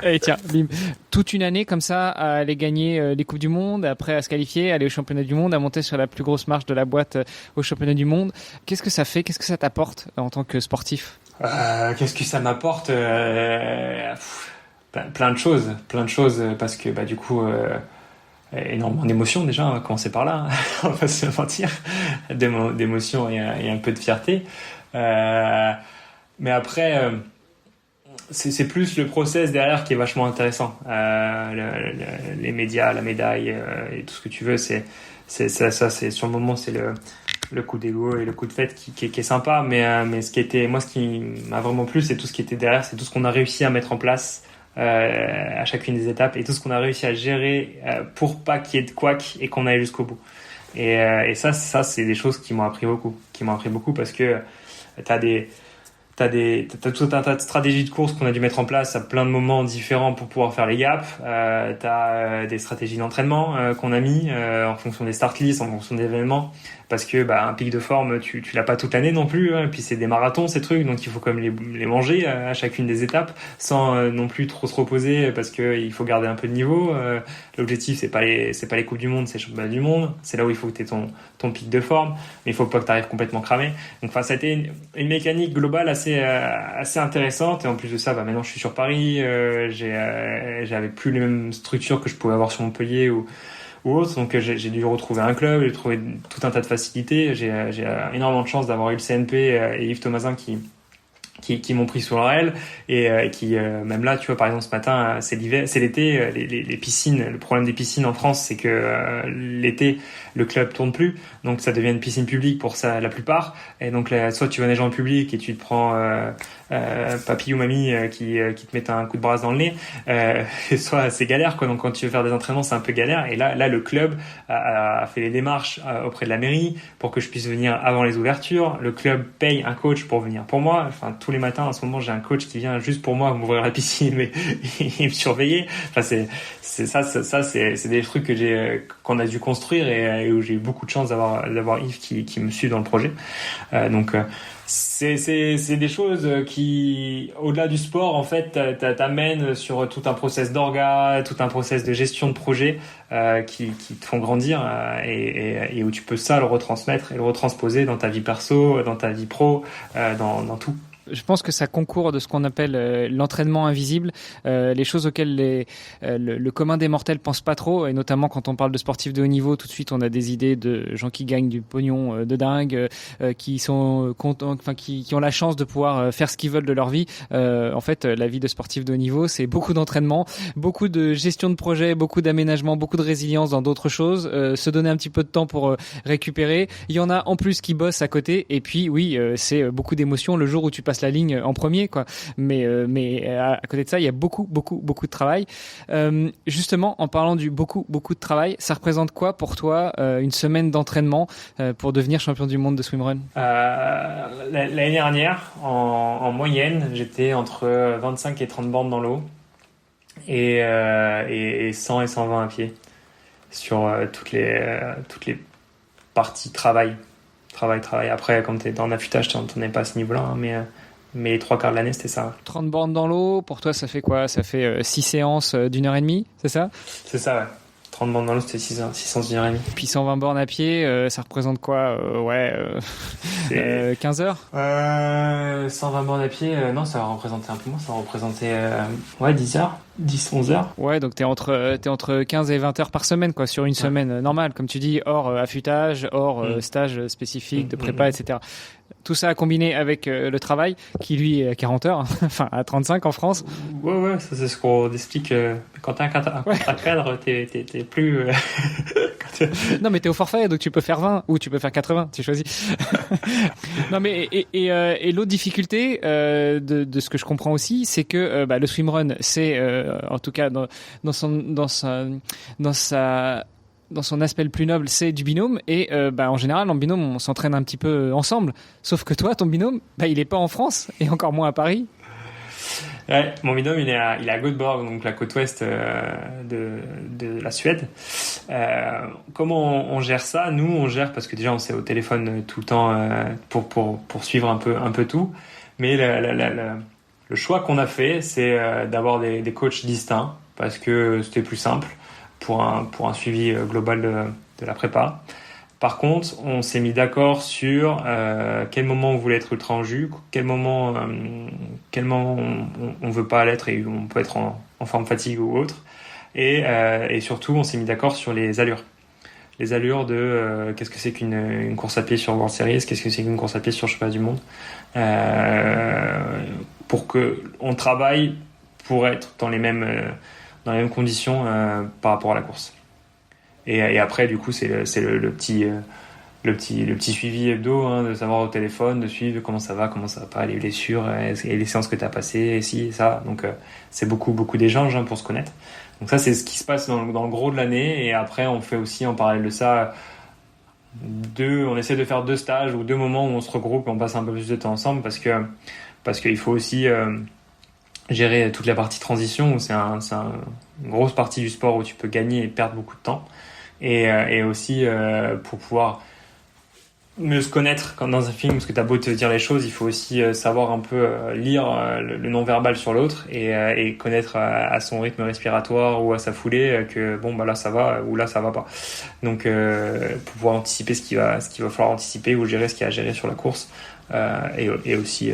Et tiens, bim. Toute une année comme ça à aller gagner les Coupes du Monde, après à se qualifier, aller au Championnat du Monde, à monter sur la plus grosse marche de la boîte au Championnat du Monde. Qu'est-ce que ça fait? Qu'est-ce que ça t'apporte en tant que sportif? Qu'est-ce que ça m'apporte? Plein de choses, parce que du coup énormément d'émotions déjà, on va commencer par là, on va pas se mentir, d'émotions et un peu de fierté. Mais après, c'est plus le process derrière qui est vachement intéressant. Les médias, la médaille et tout ce que tu veux, c'est c'est sur le moment, c'est le coup d'ego et le coup de fête qui est sympa. Mais ce qui m'a vraiment plu, c'est tout ce qui était derrière, c'est tout ce qu'on a réussi à mettre en place à chacune des étapes et tout ce qu'on a réussi à gérer pour pas qu'il y ait de couac et qu'on aille jusqu'au bout. Et ça c'est des choses qui m'ont appris beaucoup parce que t'as tout un tas de stratégies de course qu'on a dû mettre en place à plein de moments différents pour pouvoir faire les gaps. T'as des stratégies d'entraînement qu'on a mis en fonction des start lists, en fonction des événements, parce que un pic de forme tu l'as pas toute l'année non plus, hein, et puis c'est des marathons ces trucs, donc il faut quand même les manger à chacune des étapes sans non plus trop se reposer, parce que il faut garder un peu de niveau. L'objectif c'est pas les coupes du monde, c'est les championnats du monde, c'est là où il faut que t'aies ton pic de forme, mais il faut pas que t'arrives complètement cramé. Donc ça a été une mécanique globale assez intéressante, et en plus de ça maintenant je suis sur Paris, j'avais plus les mêmes structures que je pouvais avoir sur Montpellier ou autre, donc j'ai dû retrouver un club, j'ai trouvé tout un tas de facilités, j'ai énormément de chance d'avoir eu le CNP et Yves Thomasin qui m'ont pris sur leur aile et qui même là tu vois par exemple ce matin c'est l'été, les piscines, le problème des piscines en France c'est que l'été le club tourne plus, donc ça devient une piscine publique pour ça la plupart, et donc là, soit tu vas nager en public et tu te prends papy ou mamie qui te mettent un coup de brasse dans le nez, soit c'est galère quoi, donc quand tu veux faire des entraînements c'est un peu galère, et là le club a fait les démarches auprès de la mairie pour que je puisse venir avant les ouvertures, le club paye un coach pour venir pour moi, enfin tous les matins en ce moment j'ai un coach qui vient juste pour moi m'ouvrir la piscine et me surveiller, enfin c'est des trucs qu'on a dû construire et où j'ai eu beaucoup de chance d'avoir Yves qui me suit dans le projet, donc c'est des choses qui, au-delà du sport, en fait, t'amènent sur tout un process d'orga, tout un process de gestion de projet qui te font grandir et où tu peux le retransmettre et le retransposer dans ta vie perso, dans ta vie pro, dans tout. Je pense que ça concourt de ce qu'on appelle l'entraînement invisible, les choses auxquelles le commun des mortels pense pas trop, et notamment quand on parle de sportifs de haut niveau, tout de suite on a des idées de gens qui gagnent du pognon de dingue, qui sont contents, enfin qui ont la chance de pouvoir faire ce qu'ils veulent de leur vie. En fait, la vie de sportif de haut niveau, c'est beaucoup d'entraînement, beaucoup de gestion de projet, beaucoup d'aménagement, beaucoup de résilience dans d'autres choses, se donner un petit peu de temps pour récupérer. Il y en a en plus qui bossent à côté, et puis oui, c'est beaucoup d'émotions le jour où tu passes la ligne en premier, quoi. Mais à côté de ça, il y a beaucoup de travail. Justement, en parlant du beaucoup de travail, ça représente quoi pour toi une semaine d'entraînement pour devenir champion du monde de swimrun? L'année dernière, en moyenne, j'étais entre 25 et 30 bornes dans l'eau et 100 et 120 à pied sur toutes les parties travail. Après, quand t'es dans l'affûtage, t'en es pas à ce niveau-là, hein, mais les 3/4 de l'année, c'était ça. 30 bornes dans l'eau, pour toi, ça fait quoi? Ça fait 6 séances d'1h30, c'est ça? C'est ça, ouais. 30 bornes dans l'eau, c'était 600 heures. Puis 120 bornes à pied, ça représente quoi 15 heures 120 bornes à pied, non, ça représentait un peu moins, ça représentait 10 heures, 11 heures. Ouais, donc t'es entre 15 et 20 heures par semaine, quoi, sur une semaine normale, comme tu dis, hors affûtage, hors stage spécifique de prépa, etc. Tout ça combiné avec le travail, qui lui est à 40 heures, enfin à 35 en France. Ouais, ça c'est ce qu'on explique. Quand t'es un cadre, t'es plus... Non, mais t'es au forfait, donc tu peux faire 20 ou tu peux faire 80, tu choisis. Non, mais et l'autre difficulté de ce que je comprends aussi, c'est que le swimrun, c'est en tout cas dans son aspect le plus noble, c'est du binôme. Et en général, en binôme, on s'entraîne un petit peu ensemble. Sauf que toi, ton binôme, il est pas en France et encore moins à Paris. Ouais, mon binôme, il est à Göteborg, donc la côte ouest de la Suède. Comment on gère ça ? Nous, on gère parce que déjà, on s'est au téléphone tout le temps pour suivre un peu tout. Mais le choix qu'on a fait, c'est d'avoir des coachs distincts parce que c'était plus simple pour un suivi global de la prépa. Par contre, on s'est mis d'accord sur quel moment on voulait être ultra en jus, quel moment on veut pas l'être et on peut être en forme fatigue ou autre. Et surtout, on s'est mis d'accord sur les allures. Les allures de qu'est-ce que c'est qu'une course à pied sur World Series, qu'est-ce que c'est qu'une course à pied sur Championnat du Monde. Pour qu'on travaille pour être dans les mêmes conditions par rapport à la course. Et après, du coup, c'est le petit suivi hebdo, de savoir au téléphone, de suivre comment ça va pas, les blessures et les séances que tu as passées, et ci, et ça. Donc, c'est beaucoup d'échanges pour se connaître. Donc ça, c'est ce qui se passe dans le gros de l'année. Et après, on fait aussi, en parallèle de ça, on essaie de faire 2 stages ou 2 moments où on se regroupe et on passe un peu plus de temps ensemble parce qu'il faut aussi gérer toute la partie transition où c'est une grosse partie du sport où tu peux gagner et perdre beaucoup de temps. Et aussi pour pouvoir mieux se connaître quand dans un film, parce que t'as beau te dire les choses, il faut aussi savoir un peu lire le non-verbal sur l'autre et connaître à son rythme respiratoire ou à sa foulée que là ça va ou là ça va pas. Donc pour pouvoir anticiper ce qu'il va falloir anticiper ou gérer ce qu'il y a à gérer sur la course et aussi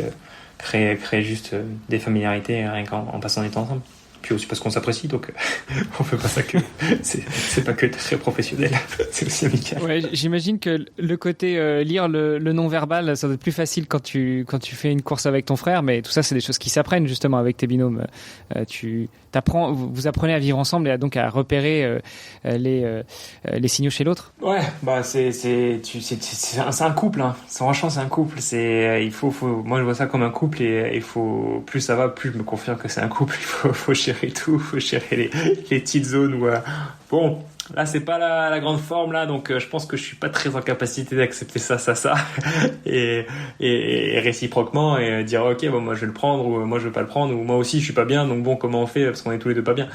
créer juste des familiarités rien qu'en passant du temps ensemble. Puis aussi parce qu'on s'apprécie, donc on fait pas ça que c'est pas que très professionnel, c'est aussi amical. Ouais, j'imagine que le côté lire le non-verbal, ça doit être plus facile quand tu fais une course avec ton frère, mais tout ça c'est des choses qui s'apprennent justement avec tes binômes. Vous apprenez à vivre ensemble et donc à repérer les signaux chez l'autre. Ouais, c'est un couple, hein. Franchement c'est un couple. Moi je vois ça comme un couple et il faut plus ça va, plus je me confirme que c'est un couple. Il faut gérer tout, faut gérer les petites zones où là c'est pas la grande forme là, donc je pense que je suis pas très en capacité d'accepter ça et réciproquement et dire ok moi je vais le prendre ou moi je vais pas le prendre ou moi aussi je suis pas bien, donc comment on fait parce qu'on est tous les deux pas bien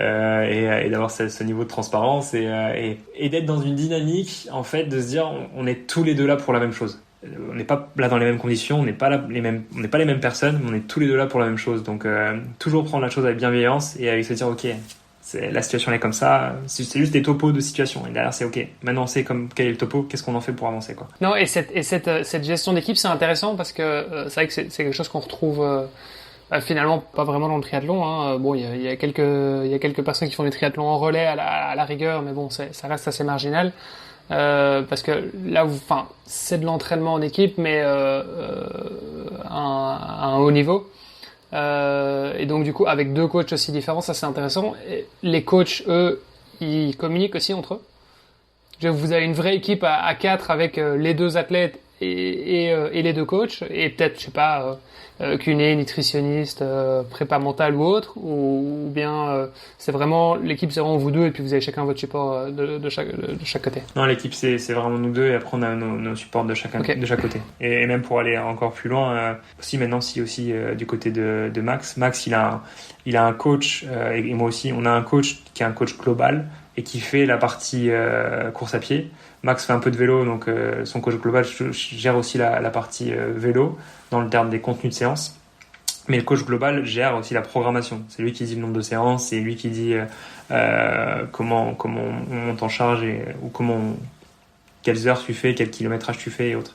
et d'avoir ce niveau de transparence et d'être dans une dynamique en fait de se dire on est tous les deux là pour la même chose. On n'est pas là dans les mêmes conditions, on n'est pas les mêmes personnes, mais on est tous les deux là pour la même chose. Donc toujours prendre la chose avec bienveillance et avec se dire ok, la situation est comme ça, c'est juste des topos de situation et derrière c'est ok. Maintenant on sait quel est le topo, qu'est-ce qu'on en fait pour avancer quoi. Non et cette gestion d'équipe c'est intéressant parce que c'est vrai que c'est quelque chose qu'on retrouve finalement pas vraiment dans le triathlon. Hein. Bon il y a quelques personnes qui font des triathlons en relais à la rigueur, mais bon ça reste assez marginal. Parce que là, c'est de l'entraînement en équipe, mais à un haut niveau. Et donc du coup, avec 2 coachs aussi différents, ça c'est intéressant. Et les coachs, eux, ils communiquent aussi entre eux. Vous avez une vraie équipe à 4 avec les 2 athlètes et les 2 coachs, et peut-être, je sais pas, kiné, nutritionniste, prépa mentale ou autre, ou bien c'est vraiment l'équipe, c'est vraiment vous 2 et puis vous avez chacun votre support de chaque côté. Non, l'équipe c'est vraiment nous 2 et après on a nos supports de chaque côté. Et même pour aller encore plus loin, aussi maintenant du côté de Max. Max il a un coach et moi aussi on a un coach qui est un coach global et qui fait la partie course à pied. Max fait un peu de vélo, donc son coach global gère aussi la partie vélo dans le terme des contenus de séance. Mais le coach global gère aussi la programmation. C'est lui qui dit le nombre de séances, c'est lui qui dit comment on monte en charge ou quelles heures tu fais, quel kilométrage tu fais et autres.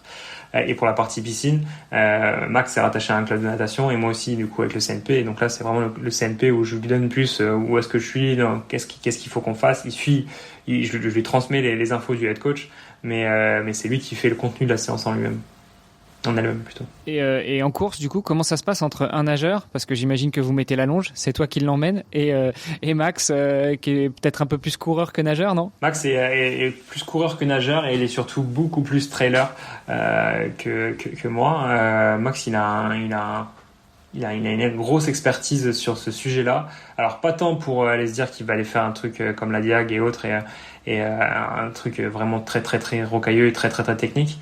Et pour la partie piscine, Max est rattaché à un club de natation et moi aussi du coup avec le CNP. Et donc là c'est vraiment le CNP où je lui donne plus où est-ce que je suis, qu'est-ce qu'il faut qu'on fasse. Je lui transmets les infos du head coach, mais c'est lui qui fait le contenu de la séance en lui-même. En elle-même plutôt. Et en course, du coup, comment ça se passe entre un nageur, parce que j'imagine que vous mettez la longe, c'est toi qui l'emmène, et Max, qui est peut-être un peu plus coureur que nageur, non ? Max est plus coureur que nageur et il est surtout beaucoup plus trailer que moi. Max, il a une grosse expertise sur ce sujet-là. Alors pas tant pour aller se dire qu'il va aller faire un truc comme la Diag et autres et un truc vraiment très très très rocailleux et très très très technique.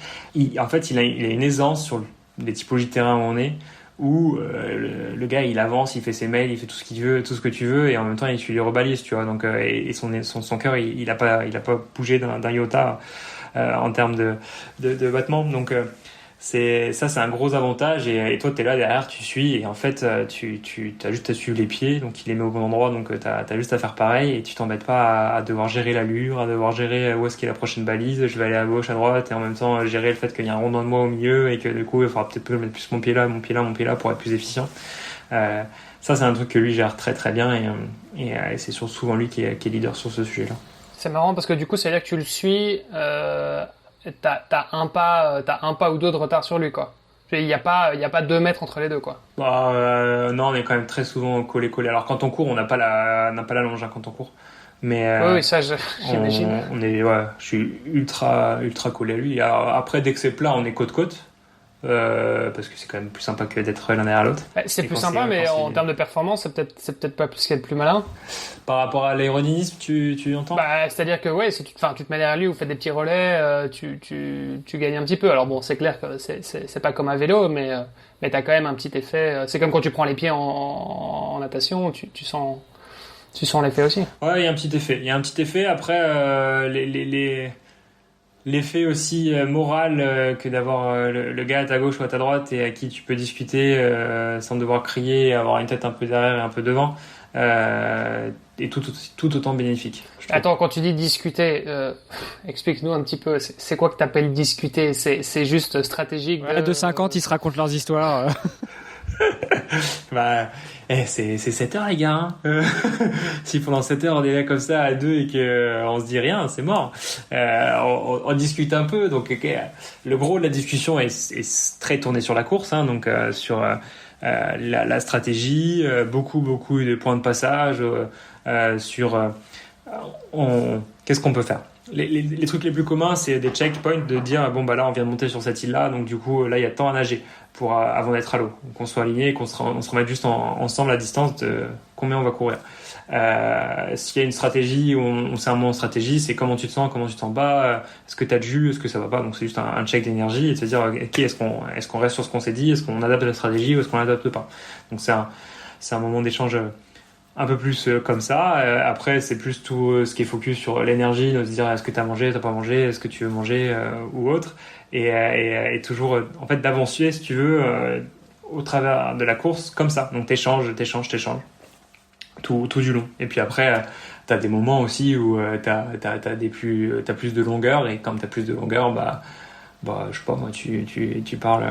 En fait, il a une aisance sur les typologies de terrain où on est, où le gars il avance, il fait ses mails, il fait tout ce qu'il veut, tout ce que tu veux, et en même temps tu lui rebalises, tu vois. Donc et son cœur il a pas bougé d'un iota en termes de battement. Donc c'est un gros avantage et toi t'es là derrière, tu suis et en fait tu as juste à suivre les pieds, donc il les met au bon endroit, donc t'as juste à faire pareil et tu t'embêtes pas à devoir gérer l'allure, à devoir gérer où est-ce qu'est la prochaine balise, je vais aller à gauche, à droite et en même temps gérer le fait qu'il y a un rond de moi au milieu et que du coup il faudra peut-être mettre plus mon pied là pour être plus efficient. Ça c'est un truc que lui gère très très bien et c'est souvent lui qui est leader sur ce sujet-là. C'est marrant parce que du coup c'est là que tu le suis. T'as un pas ou deux de retard sur lui, quoi. Il y a pas 2 mètres entre les deux, quoi. Non, on est quand même très souvent collé. Alors quand on court, on n'a pas la longe hein, quand on court. Mais oui, ça j'imagine. Je suis ultra collé à lui. Alors, après, dès que c'est plat, on est côte-côte. Parce que c'est quand même plus sympa que d'être l'un derrière l'autre. C'est plus sympa, mais en termes de performance, c'est peut-être pas ce qu'il y a de plus malin. Par rapport à l'aérodynamisme, tu entends ? C'est-à-dire que si tu te mets derrière lui ou fais des petits relais, tu gagnes un petit peu. Alors bon, c'est clair que c'est pas comme un vélo, mais t'as quand même un petit effet. C'est comme quand tu prends les pieds en natation, tu sens l'effet aussi. Ouais, il y a un petit effet. Après, l'effet aussi moral que d'avoir le gars à ta gauche ou à ta droite et à qui tu peux discuter sans devoir crier et avoir une tête un peu derrière et un peu devant est tout autant bénéfique. Attends, quand tu dis discuter, explique-nous un petit peu, c'est quoi que t'appelles discuter ? C'est juste stratégique de 50, ils se racontent leurs histoires. C'est 7 heures les gars si pendant 7 heures on est là comme ça à deux et qu'on se dit rien, c'est mort. On discute un peu, donc le gros de la discussion est très tourné sur la course, hein, donc sur la stratégie, beaucoup de points de passage, sur qu'est-ce qu'on peut faire. Les trucs les plus communs, c'est des checkpoints, de dire bon bah là on vient de monter sur cette île là, donc du coup là il y a tant à nager pour avant d'être à l'eau, qu'on soit aligné et qu'on se remette juste ensemble à distance de combien on va courir. S'il y a une stratégie, on sait un moment de stratégie, c'est comment tu te sens pas, est-ce que tu as de jus, est-ce que ça va pas, donc c'est juste un check d'énergie et de se dire ok, est-ce qu'on reste sur ce qu'on s'est dit, est-ce qu'on adapte la stratégie ou est-ce qu'on l'adapte pas. Donc c'est un moment d'échange un peu plus comme ça. Après c'est plus tout ce qui est focus sur l'énergie, de se dire est-ce que t'as mangé, t'as pas mangé, est-ce que tu veux manger ou autre, et toujours en fait d'avancer si tu veux au travers de la course comme ça. Donc t'échanges tout du long. Et puis après t'as des moments aussi où t'as plus de longueur, et quand t'as plus de longueur, bah je sais pas moi, tu parles.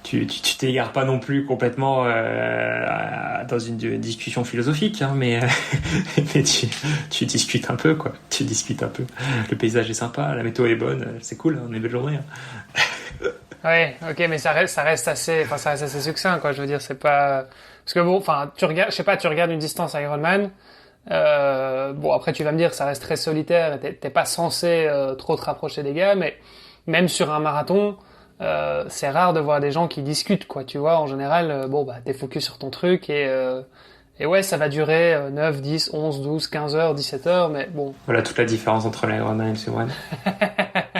Tu t'égares pas non plus complètement dans une discussion philosophique, hein, mais tu discutes un peu, quoi. Tu discutes un peu. Le paysage est sympa, la météo est bonne, c'est cool, on est une belle journée. Hein. Ouais, ok, mais ça reste assez succinct, quoi. Je veux dire, c'est pas parce que bon, enfin, tu regardes une distance Ironman. Bon, après tu vas me dire, ça reste très solitaire, et t'es pas censé trop te rapprocher des gars, mais même sur un marathon. C'est rare de voir des gens qui discutent, quoi, tu vois. En général, t'es focus sur ton truc et ouais, ça va durer 9, 10, 11, 12, 15 heures, 17 heures, mais bon. Voilà toute la différence entre l'Ironman et le Subran.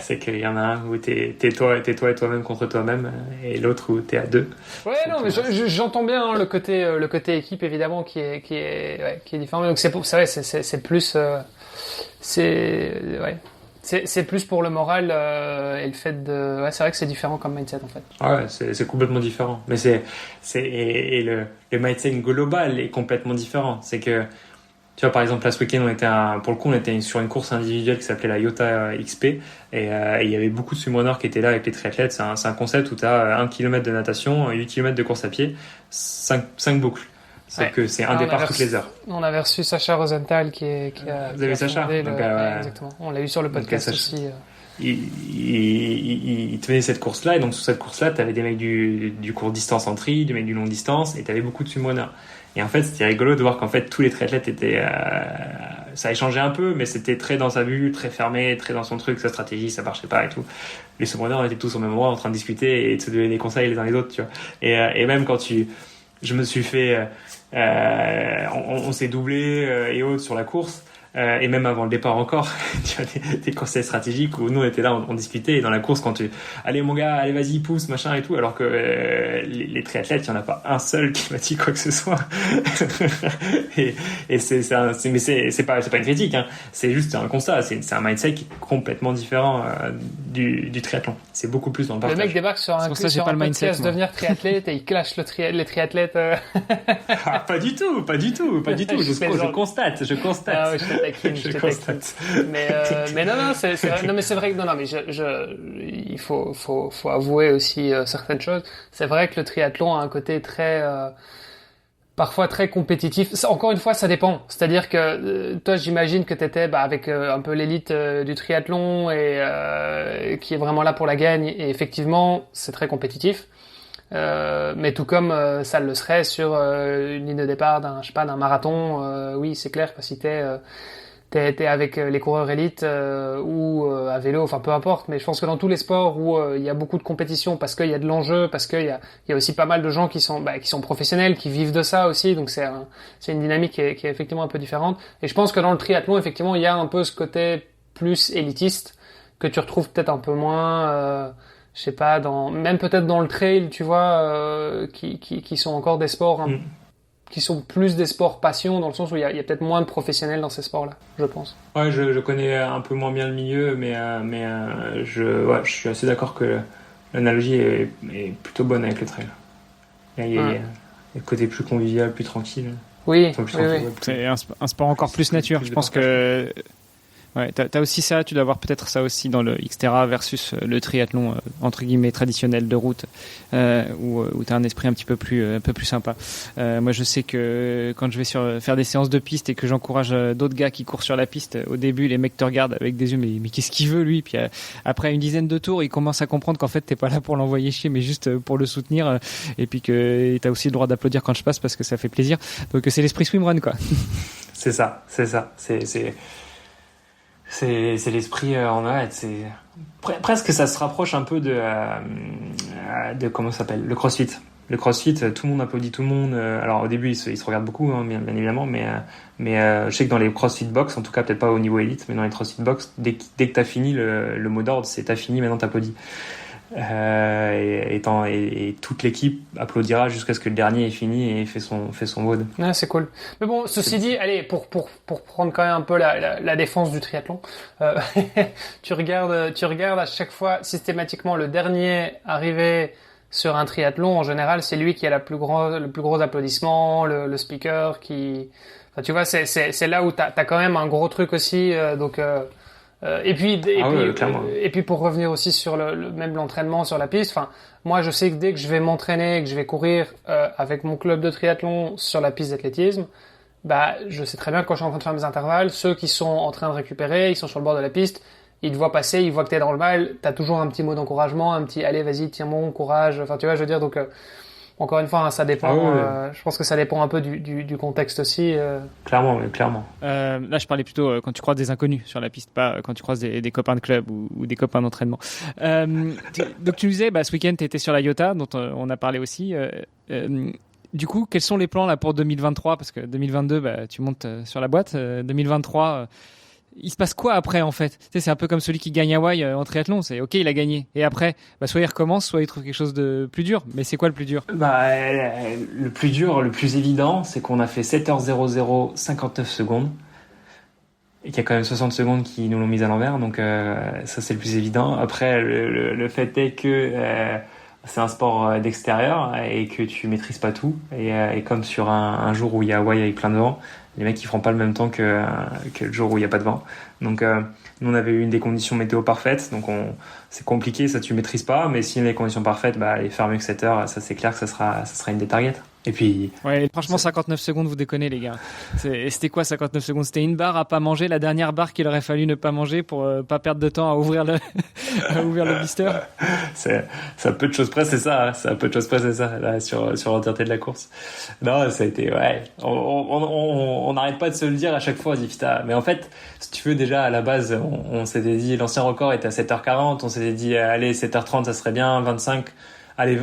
C'est qu'il y en a un où t'es toi et toi-même contre toi-même, et l'autre où t'es à deux. Ouais, non, mais j'entends bien hein, le côté équipe, évidemment, qui est différent. Donc c'est pour ça, ouais, c'est plus, ouais. C'est plus pour le moral et le fait de... Ouais, c'est vrai que c'est différent comme mindset en fait. Ouais, c'est complètement différent. Mais et le mindset global est complètement différent. C'est que, tu vois, par exemple, là, ce week-end, pour le coup, on était sur une course individuelle qui s'appelait la Iota XP. Et il y avait beaucoup de swimrunners qui étaient là avec les triathlètes. C'est un concept où tu as 1 km de natation, 8 km de course à pied, 5 boucles. C'est que c'est un départ toutes les heures. On avait reçu Sacha Rosenthal qui a... Vous avez Sacha exactement. On l'a eu sur le podcast aussi. Il tenait cette course-là, et donc sur cette course-là, tu avais des mecs du court distance en tri, des mecs du long distance, et tu avais beaucoup de swimrunners. Et en fait, c'était rigolo de voir qu'en fait, tous les triathlètes étaient... ça a échangé un peu, mais c'était très dans sa bulle, très fermé, très dans son truc, sa stratégie, ça marchait pas et tout. Les swimrunners étaient tous au même endroit en train de discuter et de se donner des conseils les uns les autres, tu vois. Et même quand je me suis fait... on s'est doublé et autres sur la course, et même avant le départ encore, tu as des conseils stratégiques où nous on était là, on discutait, et dans la course, quand allez mon gars, allez vas-y, pousse, machin et tout, alors que les triathlètes, il n'y en a pas un seul qui m'a dit quoi que ce soit. et c'est pas une critique, hein. C'est juste un constat, c'est un mindset qui est complètement différent du triathlon. C'est beaucoup plus dans le partage. Le mec débarque sur un podcast devenir triathlète et il clash les triathlètes. Ah, pas du tout. Je constate. Ah, ouais, je constate. Mais non, c'est vrai. Non, mais c'est vrai que non, mais il faut avouer aussi certaines choses. C'est vrai que le triathlon a un côté très parfois très compétitif. Encore une fois, ça dépend. C'est-à-dire que toi, j'imagine que t'étais avec un peu l'élite du triathlon et qui est vraiment là pour la gagne. Et effectivement, c'est très compétitif. Mais tout comme ça le serait sur une ligne de départ d'un marathon. Oui, c'est clair que si t'es avec les coureurs élites ou à vélo, enfin peu importe, mais je pense que dans tous les sports où il y a beaucoup de compétition, parce qu'il y a de l'enjeu, parce qu'il y a aussi pas mal de gens qui sont professionnels, qui vivent de ça aussi, donc c'est une dynamique qui est effectivement un peu différente. Et je pense que dans le triathlon, effectivement, il y a un peu ce côté plus élitiste que tu retrouves peut-être un peu moins je sais pas, même peut-être dans le trail, tu vois, qui sont encore des sports qui sont plus des sports passion, dans le sens où il y a peut-être moins de professionnels dans ces sports-là, je pense. Ouais, je connais un peu moins bien le milieu, mais je suis assez d'accord que l'analogie est plutôt bonne avec le trail. Il y a le côté plus convivial, plus tranquille. Oui, c'est un sport encore plus nature. Je pense que ouais, t'as aussi ça, tu dois avoir peut-être ça aussi dans le Xterra versus le triathlon entre guillemets traditionnel de route, où t'as un esprit un peu plus sympa. Moi, je sais que quand je vais faire des séances de piste et que j'encourage d'autres gars qui courent sur la piste, au début les mecs te regardent avec des yeux mais qu'est-ce qu'il veut lui, puis après une dizaine de tours, ils commencent à comprendre qu'en fait t'es pas là pour l'envoyer chier, mais juste pour le soutenir, et puis que t'as aussi le droit d'applaudir quand je passe parce que ça fait plaisir. Donc c'est l'esprit swimrun, quoi. C'est ça. C'est l'esprit en fait, c'est presque, ça se rapproche un peu de comment ça s'appelle, le CrossFit. Le CrossFit, tout le monde applaudit tout le monde. Alors au début, ils se regardent beaucoup, hein, bien évidemment, mais je sais que dans les CrossFit Box, en tout cas peut-être pas au niveau élite, mais dans les CrossFit Box, dès que t'as fini, le mot d'ordre, c'est t'as fini, maintenant t'applaudis. Et toute l'équipe applaudira jusqu'à ce que le dernier ait fini et fait son mode. Ah, c'est cool. Mais bon, ceci dit, allez, pour prendre quand même un peu la défense du triathlon, tu regardes à chaque fois systématiquement le dernier arrivé sur un triathlon. En général, c'est lui qui a le plus gros applaudissement, le speaker qui, enfin, tu vois, c'est là où t'as quand même un gros truc aussi, donc. Et puis pour revenir aussi sur même l'entraînement sur la piste, enfin moi je sais que dès que je vais m'entraîner, que je vais courir avec mon club de triathlon sur la piste d'athlétisme, je sais très bien que quand je suis en train de faire mes intervalles, ceux qui sont en train de récupérer, ils sont sur le bord de la piste, ils te voient passer, ils voient que t'es dans le mal, t'as toujours un petit mot d'encouragement, un petit allez vas-y tiens bon courage, enfin tu vois je veux dire, donc encore une fois, hein, ça dépend. Je pense que ça dépend un peu du contexte aussi. Clairement. Là, je parlais plutôt quand tu croises des inconnus sur la piste, pas quand tu croises des copains de club ou des copains d'entraînement. Donc tu nous disais, ce week-end, tu étais sur la Iota, dont on a parlé aussi. Du coup, quels sont les plans là pour 2023 ? Parce que 2022, tu montes sur la boîte. 2023... il se passe quoi après en fait ? Tu sais, c'est un peu comme celui qui gagne Hawaï en triathlon, c'est ok, il a gagné. Et après, soit il recommence, soit il trouve quelque chose de plus dur. Mais c'est quoi le plus dur ? Le plus dur, le plus évident, c'est qu'on a fait 7h00 59 secondes. et qu'il y a quand même 60 secondes qui nous l'ont mise à l'envers, donc ça c'est le plus évident. Après, le fait est que c'est un sport d'extérieur et que tu maîtrises pas tout, et comme sur un jour où il y a Hawaï avec plein de vent, les mecs ils feront pas le même temps que le jour où il y a pas de vent. Donc nous on avait eu des conditions météo parfaites, donc c'est compliqué, ça tu maîtrises pas, mais si les conditions parfaites, les faire mieux que 7 heures, ça c'est clair que ça sera une des targets. Et puis ouais, franchement 59 secondes, vous déconnez les gars. C'était quoi 59 secondes? C'était une barre à pas manger, la dernière barre qu'il aurait fallu ne pas manger pour pas perdre de temps à ouvrir le blister. C'est à peu de choses près, c'est ça, hein. C'est à peu de choses près, c'est ça, là, sur l'entièreté de la course. Non, ça a été, ouais, on n'arrête pas de se le dire à chaque fois, on dit, putain, mais en fait, si tu veux, déjà, à la base, on s'était dit, l'ancien record était à 7h40, on s'était dit, allez, 7h30, ça serait bien, 25, allez,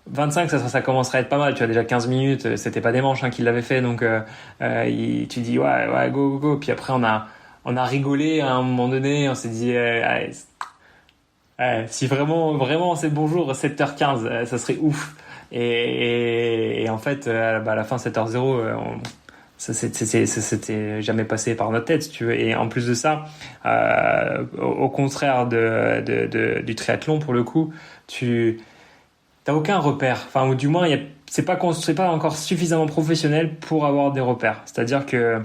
25, ça commencerait à être pas mal, tu as déjà 15 minutes, c'était pas des manches, hein, qu'il l'avait fait, donc, tu dis, ouais, go, puis après, on a rigolé à un moment donné, on s'est dit, allez, si vraiment c'est bonjour 7h15, ça serait ouf. Et en fait, à la fin 7h0, ça c'était jamais passé par notre tête, si tu veux. Et en plus de ça, au contraire du triathlon, pour le coup, tu t'as aucun repère. Enfin, ou du moins, c'est pas encore suffisamment professionnel pour avoir des repères. C'est-à-dire que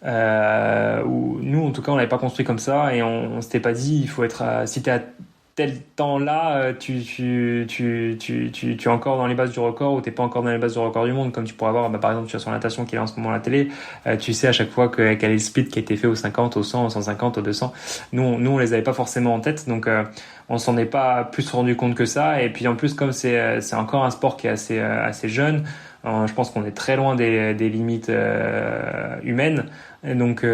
où nous en tout cas on l'avait pas construit comme ça, et on s'était pas dit il faut être si t'es à tel temps là, tu es encore dans les bases du record, ou t'es pas encore dans les bases du record du monde, comme tu pourrais avoir par exemple sur natation qui est en ce moment à la télé, tu sais à chaque fois quel est le split qui a été fait au 50, au 100, au 150, au 200. Nous on les avait pas forcément en tête, donc on s'en est pas plus rendu compte que ça. Et puis en plus, comme c'est encore un sport qui est assez jeune, je pense qu'on est très loin des limites humaines. Et donc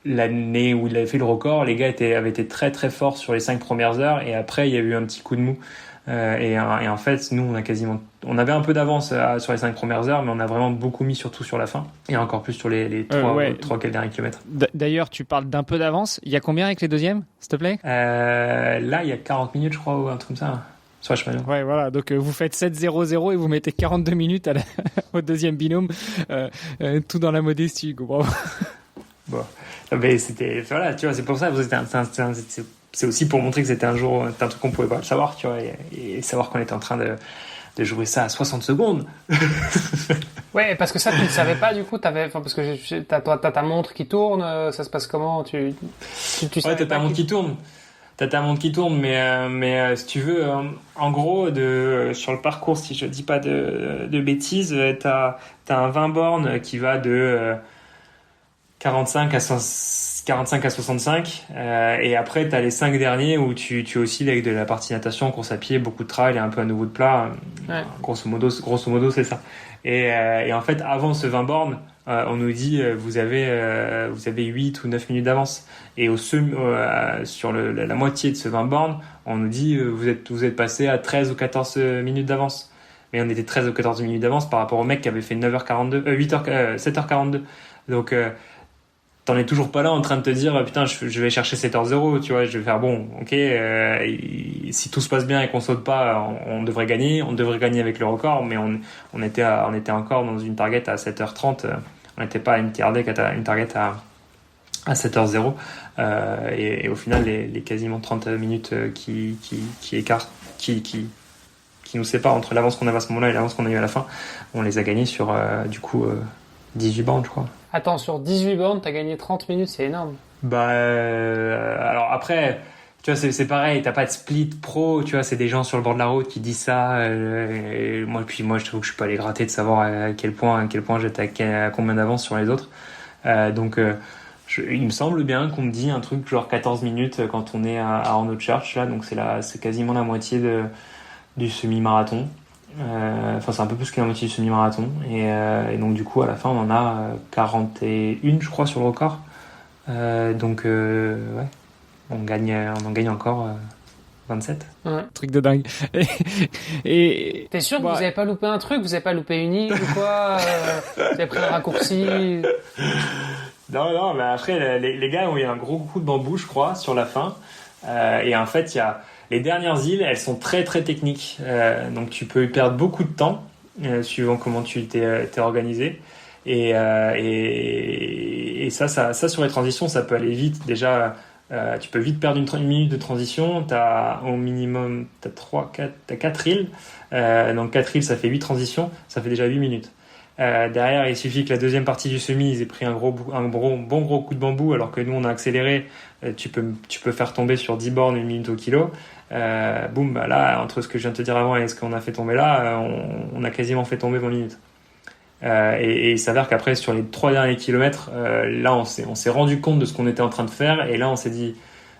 l'année où il avait fait le record, les gars avaient été très très forts sur les 5 premières heures, et après il y a eu un petit coup de mou. Et en fait, nous on avait un peu d'avance sur les 5 premières heures, mais on a vraiment beaucoup mis surtout sur la fin, et encore plus sur les 3 derniers kilomètres. D'ailleurs, tu parles d'un peu d'avance. Il y a combien avec les deuxièmes, s'il te plaît? Là, il y a 40 minutes, je crois, ou un truc comme ça. Ouais, voilà. Donc, vous faites 7-0-0 et vous mettez 42 minutes au deuxième binôme, tout dans la modestie, quoi. Bon, mais c'était, voilà, tu vois, c'est pour ça, c'est aussi pour montrer que c'était un truc qu'on pouvait pas le savoir, tu vois, et savoir qu'on était en train de jouer ça à 60 secondes. Ouais, parce que ça, tu ne savais pas, du coup, parce que t'as ta montre qui tourne, ça se passe comment? Tu ouais, t'as ta montre qui tourne. T'as ta montre qui tourne, mais si tu veux, en gros, sur le parcours, si je dis pas de bêtises, t'as un 20 bornes qui va de 45 à 65, et après t'as les 5 derniers où tu oscilles avec de la partie natation, course à pied, beaucoup de trail et un peu à nouveau de plat. Ouais. Grosso modo c'est ça. Et en fait, avant ce 20 bornes, on nous dit vous avez 8 ou 9 minutes d'avance, et sur la moitié de ce 20 bornes, on nous dit vous êtes passé à 13 ou 14 minutes d'avance. Mais on était 13 ou 14 minutes d'avance par rapport au mec qui avait fait 7h42. Donc t'en es toujours pas là en train de te dire putain je vais chercher 7h0, tu vois, je vais faire bon, ok, si tout se passe bien et qu'on saute pas, on devrait gagner avec le record, mais on était encore dans une target à 7h30, on n'était pas à une target à 7h0, et au final les quasiment 30 minutes qui écartent, qui nous séparent entre l'avance qu'on avait à ce moment-là et l'avance qu'on a eu à la fin, on les a gagnés sur 18 bornes, je crois. Attends, sur 18 bornes, t'as gagné 30 minutes, c'est énorme. Alors après, tu vois, c'est pareil, t'as pas de split pro, tu vois, c'est des gens sur le bord de la route qui disent ça. Et moi, je trouve que je suis pas allé gratter de savoir à quel point j'étais à combien d'avance sur les autres. Donc, il me semble bien qu'on me dit un truc genre 14 minutes quand on est à Arnaud Church, là, donc c'est quasiment la moitié du semi-marathon. Enfin, c'est un peu plus que la moitié du semi-marathon, et donc du coup à la fin on en a 41, je crois, sur le record, donc ouais, on en gagne encore 27. Ouais. Truc de dingue. Et t'es sûr que vous avez pas loupé un truc, vous avez pas loupé une île ou quoi, vous avez pris un raccourci? Non, mais après les gars ont eu un gros coup de bambou, je crois, sur la fin, et en fait il y a les dernières îles, elles sont très très techniques, donc tu peux perdre beaucoup de temps suivant comment tu t'es organisé. Et ça sur les transitions, ça peut aller vite. Déjà, tu peux vite perdre une minute de transition. T'as au minimum, t'as 4 reels. Donc 4 reels, ça fait 8 transitions. Ça fait déjà 8 minutes. Derrière, il suffit que la deuxième partie du semi, ils aient pris un bon gros coup de bambou, alors que nous, on a accéléré. Tu peux faire tomber sur 10 bornes 1 minute au kilo. Boum, bah là, entre ce que je viens de te dire avant et ce qu'on a fait tomber là, on a quasiment fait tomber 20 minutes. Et il s'avère qu'après, sur les 3 derniers kilomètres, là, on s'est rendu compte de ce qu'on était en train de faire. Et là, on s'est dit,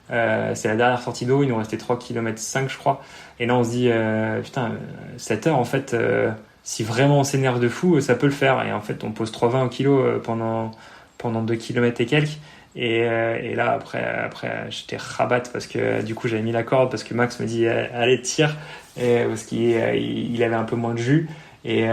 c'est la dernière sortie d'eau, il nous restait 3 km 5, je crois. Et là, on se dit, putain, 7 heures, en fait, si vraiment on s'énerve de fou, ça peut le faire. Et en fait, on pose 3,20 au kilo pendant 2 km et quelques. Et là, après, j'étais rabat parce que du coup, j'avais mis la corde parce que Max me dit, allez, tire, parce qu'il avait un peu moins de jus. Et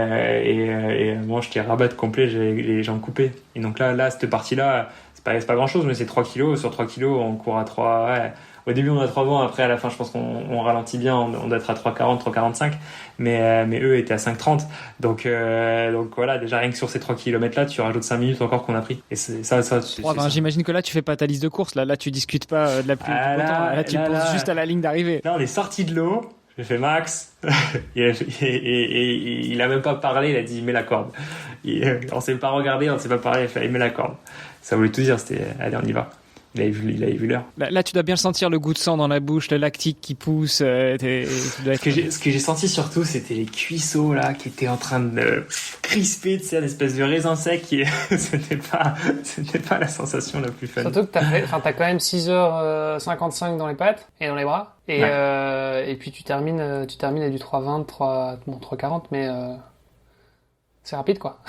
moi, j'étais rabat complet, j'ai les jambes coupées. Et donc là, cette partie-là, c'est pas grand chose, mais c'est 3 kilos. Sur 3 kilos, on court à 3. Ouais. Au début, on a 3,20. Après, à la fin, je pense qu'on ralentit bien. On doit être à 3,40, 3,45. Mais eux étaient à 5,30. Donc voilà, déjà, rien que sur ces 3 kilomètres-là, tu rajoutes 5 minutes encore qu'on a pris. Et c'est ça. J'imagine que là, tu fais pas ta liste de course. Là, tu discutes pas de la pluie du beau temps. Là, tu penses juste à la ligne d'arrivée. Là, on est sorti de l'eau. J'ai fait Max. et il a même pas parlé. Il a dit, mets la corde. On s'est pas regardé, on s'est pas parlé. Il a fait, mets la corde. Ça voulait tout dire. C'était, allez, on y va. Il avait vu l'heure. Là, tu dois bien sentir le goût de sang dans la bouche, le lactique qui pousse. Ce que j'ai senti surtout, c'était les cuisseaux là qui étaient en train de crisper, tu sais, l'espèce de raisin sec. C'était pas la sensation la plus fun. Surtout que t'as quand même 6h55 dans les pattes et dans les bras. Et puis tu termines à du 3,20, 3,40, mais c'est rapide quoi.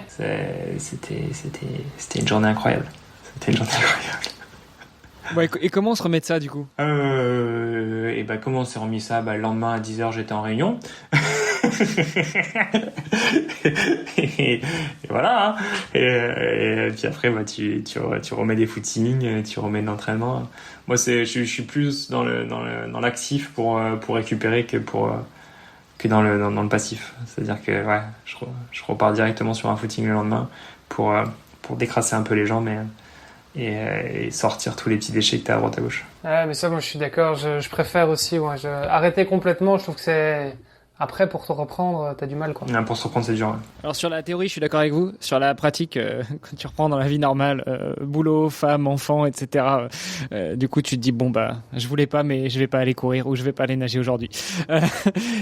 C'était une journée incroyable. Ouais, et comment on se remet de ça du coup? Et bah comment on s'est remis ça? Bah le lendemain à 10h j'étais en réunion. et voilà. Hein. Et puis après bah tu remets des footings, tu remets de l'entraînement. Moi je suis plus dans l'actif pour récupérer que dans le passif. C'est-à-dire que ouais, je repars directement sur un footing le lendemain pour décrasser un peu les jambes et sortir tous les petits déchets que t'as à droite à gauche. Ouais, mais ça, moi, je suis d'accord. Je préfère aussi, arrêter complètement. Je trouve que c'est, après, pour te reprendre, t'as du mal, quoi. Pour se reprendre, c'est dur. Ouais. Alors, sur la théorie, je suis d'accord avec vous. Sur la pratique, quand tu reprends dans la vie normale, boulot, femme, enfant, etc., du coup, tu te dis, bon, bah, je voulais pas, mais je vais pas aller courir ou je vais pas aller nager aujourd'hui.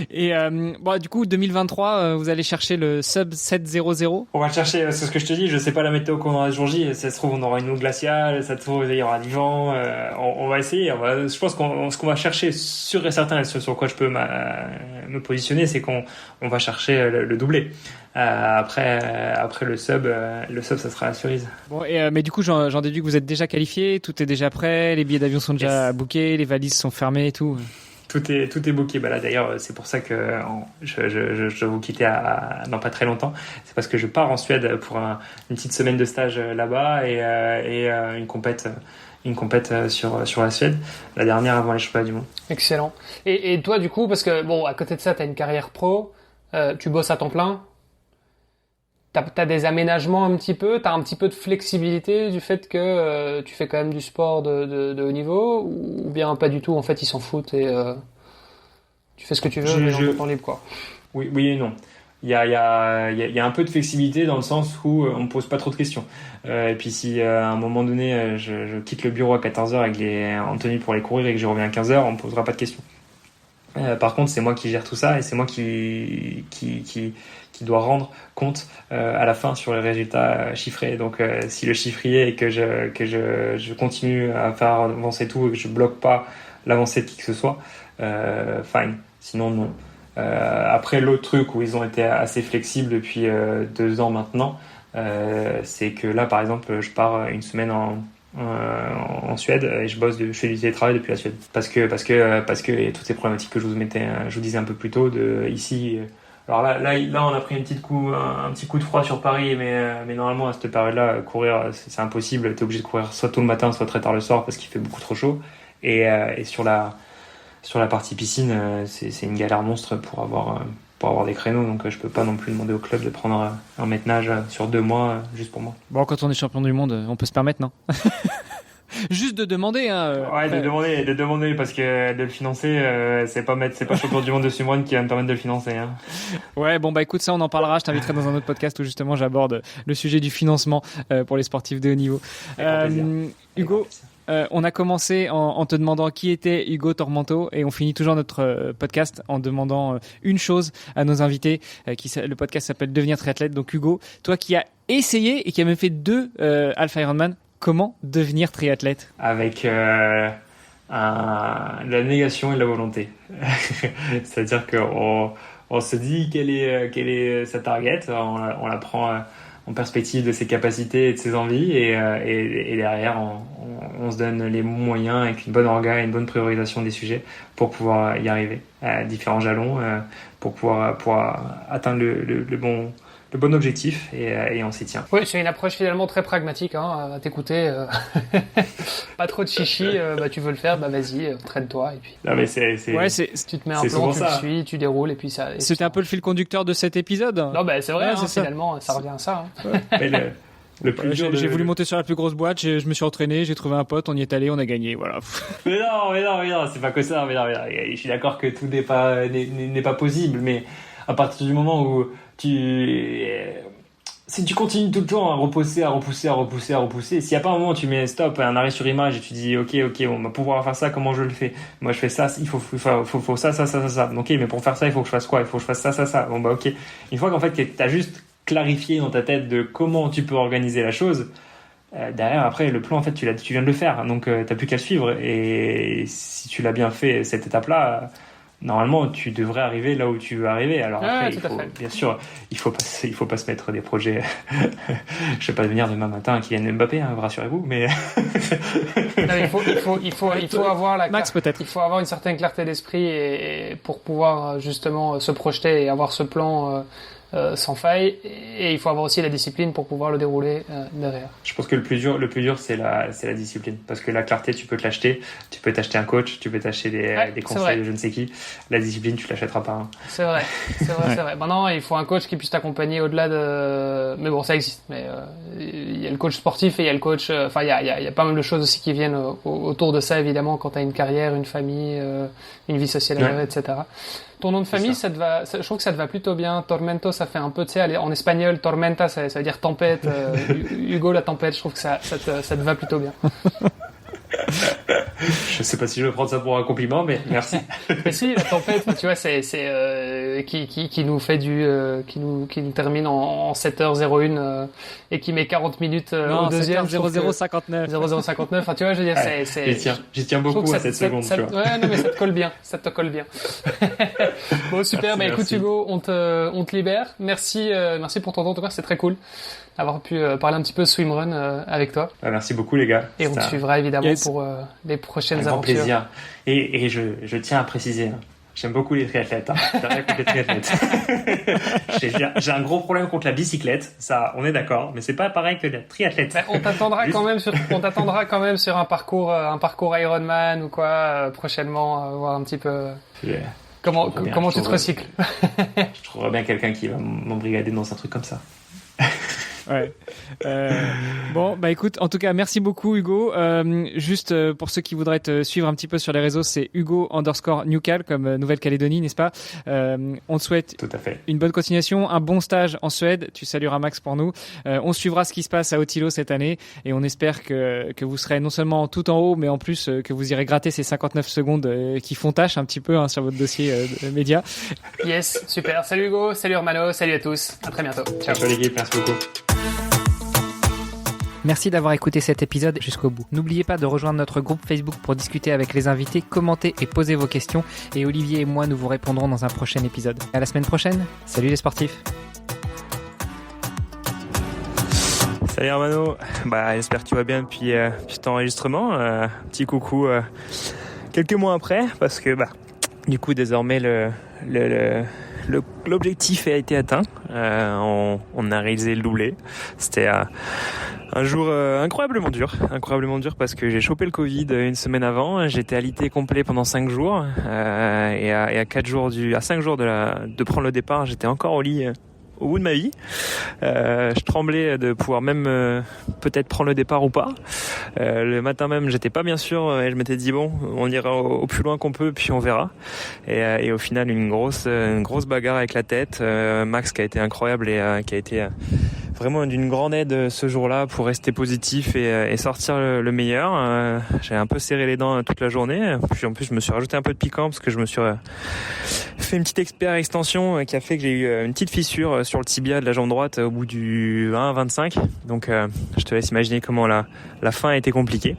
Du coup, 2023, vous allez chercher le sub 700. On va le chercher, c'est ce que je te dis. Je sais pas la météo qu'on aura ce jour J. Ça se trouve, on aura une eau glaciale. Ça se trouve, il y aura du vent. On va essayer. Je pense ce qu'on va chercher, sûr et certain, sur quoi je peux me positionner, c'est qu'on va chercher le doublé. Après le sub, ça sera la cerise. Bon, mais du coup, j'en déduis que vous êtes déjà qualifié, tout est déjà prêt, les billets d'avion sont déjà bookés, les valises sont fermées et tout. Tout est booké. Bah là, d'ailleurs, c'est pour ça que je vais vous quitter dans pas très longtemps. C'est parce que je pars en Suède pour une petite semaine de stage là-bas et une compète sur la Suède, la dernière avant les championnats du monde. Excellent. Et toi, du coup, parce que bon, à côté de ça, t'as une carrière pro, tu bosses à temps plein. T'as des aménagements un petit peu, t'as un petit peu de flexibilité du fait que tu fais quand même du sport de haut niveau, ou bien pas du tout, en fait ils s'en foutent et tu fais ce que tu veux mais dans ton temps libre quoi. Oui et non. Il y a un peu de flexibilité dans le sens où on me pose pas trop de questions. Et puis si à un moment donné je quitte le bureau à 14h avec en tenue pour aller courir et que je reviens à 15h, on me posera pas de questions. Par contre, c'est moi qui gère tout ça et c'est moi qui doit rendre compte à la fin sur les résultats chiffrés. Donc, si le chiffre y est et que je continue à faire avancer tout et que je bloque pas l'avancée de qui que ce soit, fine. Sinon, non. Après, l'autre truc où ils ont été assez flexibles depuis 2 ans maintenant, c'est que là, par exemple, je pars une semaine en Suède et je fais du télétravail depuis la Suède parce que il y a toutes ces problématiques que je vous disais un peu plus tôt ici. Alors là on a pris un petit coup de froid sur Paris, mais normalement à cette période-là courir c'est impossible. T'es obligé de courir soit tôt le matin soit très tard le soir parce qu'il fait beaucoup trop chaud et sur la partie piscine c'est une galère monstre pour avoir pour avoir des créneaux, donc je peux pas non plus demander au club de prendre un maître nage sur 2 mois juste pour moi. Bon, quand on est champion du monde, on peut se permettre, non? Juste de demander, Ouais, de demander, parce que de le financer, c'est pas champion du monde de swimrun qui va me permettre de le financer, hein. Ouais, bon, bah écoute, ça, on en parlera. Je t'inviterai dans un autre podcast où justement j'aborde le sujet du financement pour les sportifs de haut niveau. Hugo, on a commencé en te demandant qui était Hugo Tormento, et on finit toujours notre podcast en demandant une chose à nos invités. Le podcast s'appelle Devenir triathlète. Donc Hugo, toi qui as essayé et qui as même fait 2 Alpha Ironman, comment devenir triathlète? Avec la négation et la volonté. C'est-à-dire qu'on se dit quelle est sa target, on la prend en perspective de ses capacités et de ses envies, et derrière on se donne les moyens avec une bonne orga et une bonne priorisation des sujets pour pouvoir y arriver à différents jalons, pour pouvoir atteindre le bon objectif, et on s'y tient. Oui, c'est une approche finalement très pragmatique, hein, à t'écouter. Pas trop de chichi, tu veux le faire, vas-y, entraîne-toi. Et puis... Non, mais c'est... Tu te mets un plan, tu le suis, tu déroules, et puis ça... Et c'était un peu le fil conducteur de cet épisode. Non, c'est vrai, finalement, ça revient à ça. Hein. Ouais. Le plus dur j'ai voulu monter sur la plus grosse boîte, je me suis entraîné, j'ai trouvé un pote, on y est allé, on a gagné, voilà. Mais non, c'est pas que ça. Mais non, je suis d'accord que tout n'est pas possible, mais à partir du moment où si tu continues tout le temps à repousser, s'il n'y a pas un moment où tu mets stop, un arrêt sur image, et tu dis ok, on va pouvoir faire ça, comment je le fais? Moi je fais ça, il faut ça. Ok, mais pour faire ça, il faut que je fasse quoi? Il faut que je fasse ça. Bon bah ok. Une fois qu'en fait tu as juste clarifié dans ta tête de comment tu peux organiser la chose, derrière après le plan en fait tu viens de le faire, donc t'as plus qu'à le suivre, et si tu l'as bien fait cette étape-là, normalement tu devrais arriver là où tu veux arriver. Alors après bien sûr il faut pas se mettre des projets je vais pas devenir demain matin Kylian Mbappé, hein, rassurez-vous, mais non, il faut avoir Max, peut-être. Il faut avoir une certaine clarté d'esprit et pour pouvoir justement se projeter et avoir ce plan sans faille, et il faut avoir aussi la discipline pour pouvoir le dérouler derrière. Je pense que le plus dur c'est la discipline, parce que la clarté tu peux te l'acheter, tu peux t'acheter un coach, tu peux t'acheter des conseils de je ne sais qui. La discipline tu l'achèteras pas, hein. C'est vrai. Maintenant il faut un coach qui puisse t'accompagner au-delà de, mais bon ça existe, mais il y a le coach sportif et il y a le coach, il y a pas mal de choses aussi qui viennent autour de ça, évidemment, quand tu as une carrière, une famille, une vie sociale à gérer, etc. Ton nom de famille, je trouve que ça te va plutôt bien. Tormento, ça fait un peu, tu sais, en espagnol, tormenta, ça veut dire tempête. Hugo la tempête, je trouve que ça te va plutôt bien. Je sais pas si je vais prendre ça pour un compliment, mais merci. Mais si, la tempête, tu vois, c'est qui nous fait qui nous termine en 7h01 et qui met 40 minutes au deuxième. 0059. 0059. Enfin, tu vois, je veux dire, j'y tiens beaucoup à cette seconde, tu vois. Ouais, non, mais ça te colle bien. Ça te colle bien. Bon, super. Merci, écoute, Hugo, on te libère. Merci pour ton temps. En tout cas, c'est très cool d'avoir pu parler un petit peu swimrun avec toi. Merci beaucoup, les gars. Et on te suivra évidemment pour les prochaines aventures. Avec grand plaisir. Et je tiens à préciser, j'aime beaucoup les triathlètes. J'ai rien contre les triathlètes. J'ai un gros problème contre la bicyclette. Ça, on est d'accord. Mais c'est pas pareil que les triathlètes. On t'attendra quand même sur un parcours Ironman ou quoi prochainement, voir un petit peu comment tu te recycles. Je trouverais bien quelqu'un qui va m'embrigader dans un truc comme ça. Ouais. Bon, écoute, en tout cas, merci beaucoup, Hugo. Juste pour ceux qui voudraient te suivre un petit peu sur les réseaux, c'est Hugo_Newcal comme Nouvelle-Calédonie, n'est-ce pas? On te souhaite tout à fait une bonne continuation, un bon stage en Suède. Tu salueras Max pour nous. On suivra ce qui se passe à Otilo cette année, et on espère que vous serez non seulement tout en haut, mais en plus que vous irez gratter ces 59 secondes qui font tâche un petit peu sur votre dossier média. Yes, super. Salut Hugo, salut Hermano, salut à tous. À très bientôt. Ciao. Ciao l'équipe, merci beaucoup. Merci d'avoir écouté cet épisode jusqu'au bout. N'oubliez pas de rejoindre notre groupe Facebook pour discuter avec les invités, commenter et poser vos questions. Et Olivier et moi, nous vous répondrons dans un prochain épisode. À la semaine prochaine. Salut les sportifs. Salut Hermano. J'espère que tu vas bien depuis cet enregistrement. Petit coucou quelques mois après, parce que du coup désormais l'objectif a été atteint. On a réalisé le doublé. C'était un jour incroyablement dur parce que j'ai chopé le Covid une semaine avant. J'étais alité complet pendant 5 jours et à 5 jours de prendre le départ, j'étais encore au lit. Au bout de ma vie, je tremblais de pouvoir même peut-être prendre le départ ou pas. Le matin même, j'étais pas bien sûr et je m'étais dit bon, on ira au plus loin qu'on peut puis on verra. Et au final, une grosse bagarre avec la tête. Max qui a été incroyable et qui a été vraiment d'une grande aide ce jour-là pour rester positif et sortir le meilleur. J'ai un peu serré les dents toute la journée. Puis en plus, je me suis rajouté un peu de piquant parce que je me suis fait une petite extension qui a fait que j'ai eu une petite fissure sur le tibia de la jambe droite au bout du 1,25. Donc je te laisse imaginer comment la fin a été compliquée.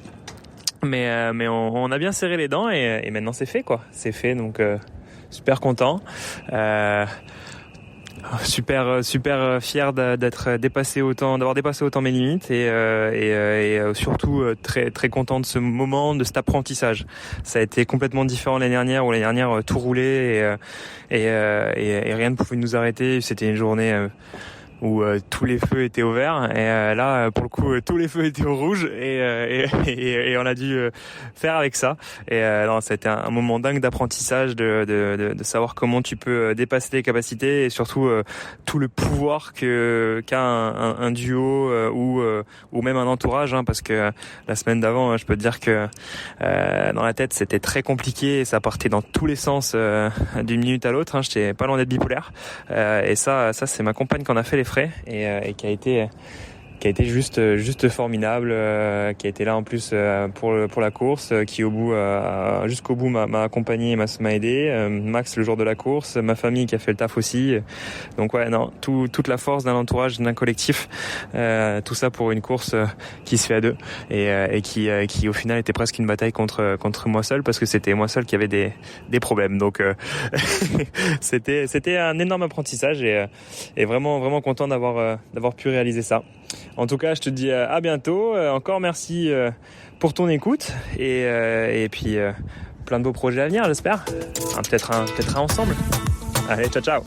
Mais on a bien serré les dents et maintenant c'est fait quoi. C'est fait donc super content. Super fier d'avoir dépassé autant mes limites et surtout très très content de ce moment, de cet apprentissage. Ça a été complètement différent l'année dernière tout roulait et rien ne pouvait nous arrêter. C'était une journée où tous les feux étaient au vert et là pour le coup tous les feux étaient au rouge et on a dû faire avec ça et non, c'était un moment dingue d'apprentissage de savoir comment tu peux dépasser tes capacités et surtout tout le pouvoir qu'a un duo ou même un entourage parce que la semaine d'avant je peux te dire que dans la tête c'était très compliqué et ça partait dans tous les sens d'une minute à l'autre j'étais pas loin d'être bipolaire et ça c'est ma compagne qui en a fait les frais et qui a été juste formidable, qui a été là en plus pour la course, qui au bout jusqu'au bout m'a accompagné et m'a aidé. Max le jour de la course, ma famille qui a fait le taf aussi. Donc ouais non, toute la force d'un entourage, d'un collectif, tout ça pour une course qui se fait à deux et qui au final était presque une bataille contre moi seul parce que c'était moi seul qui avait des problèmes. Donc c'était un énorme apprentissage et vraiment content d'avoir pu réaliser ça. En tout cas, je te dis à bientôt. Encore merci pour ton écoute et puis plein de beaux projets à venir, j'espère. Peut-être un ensemble. Allez, ciao.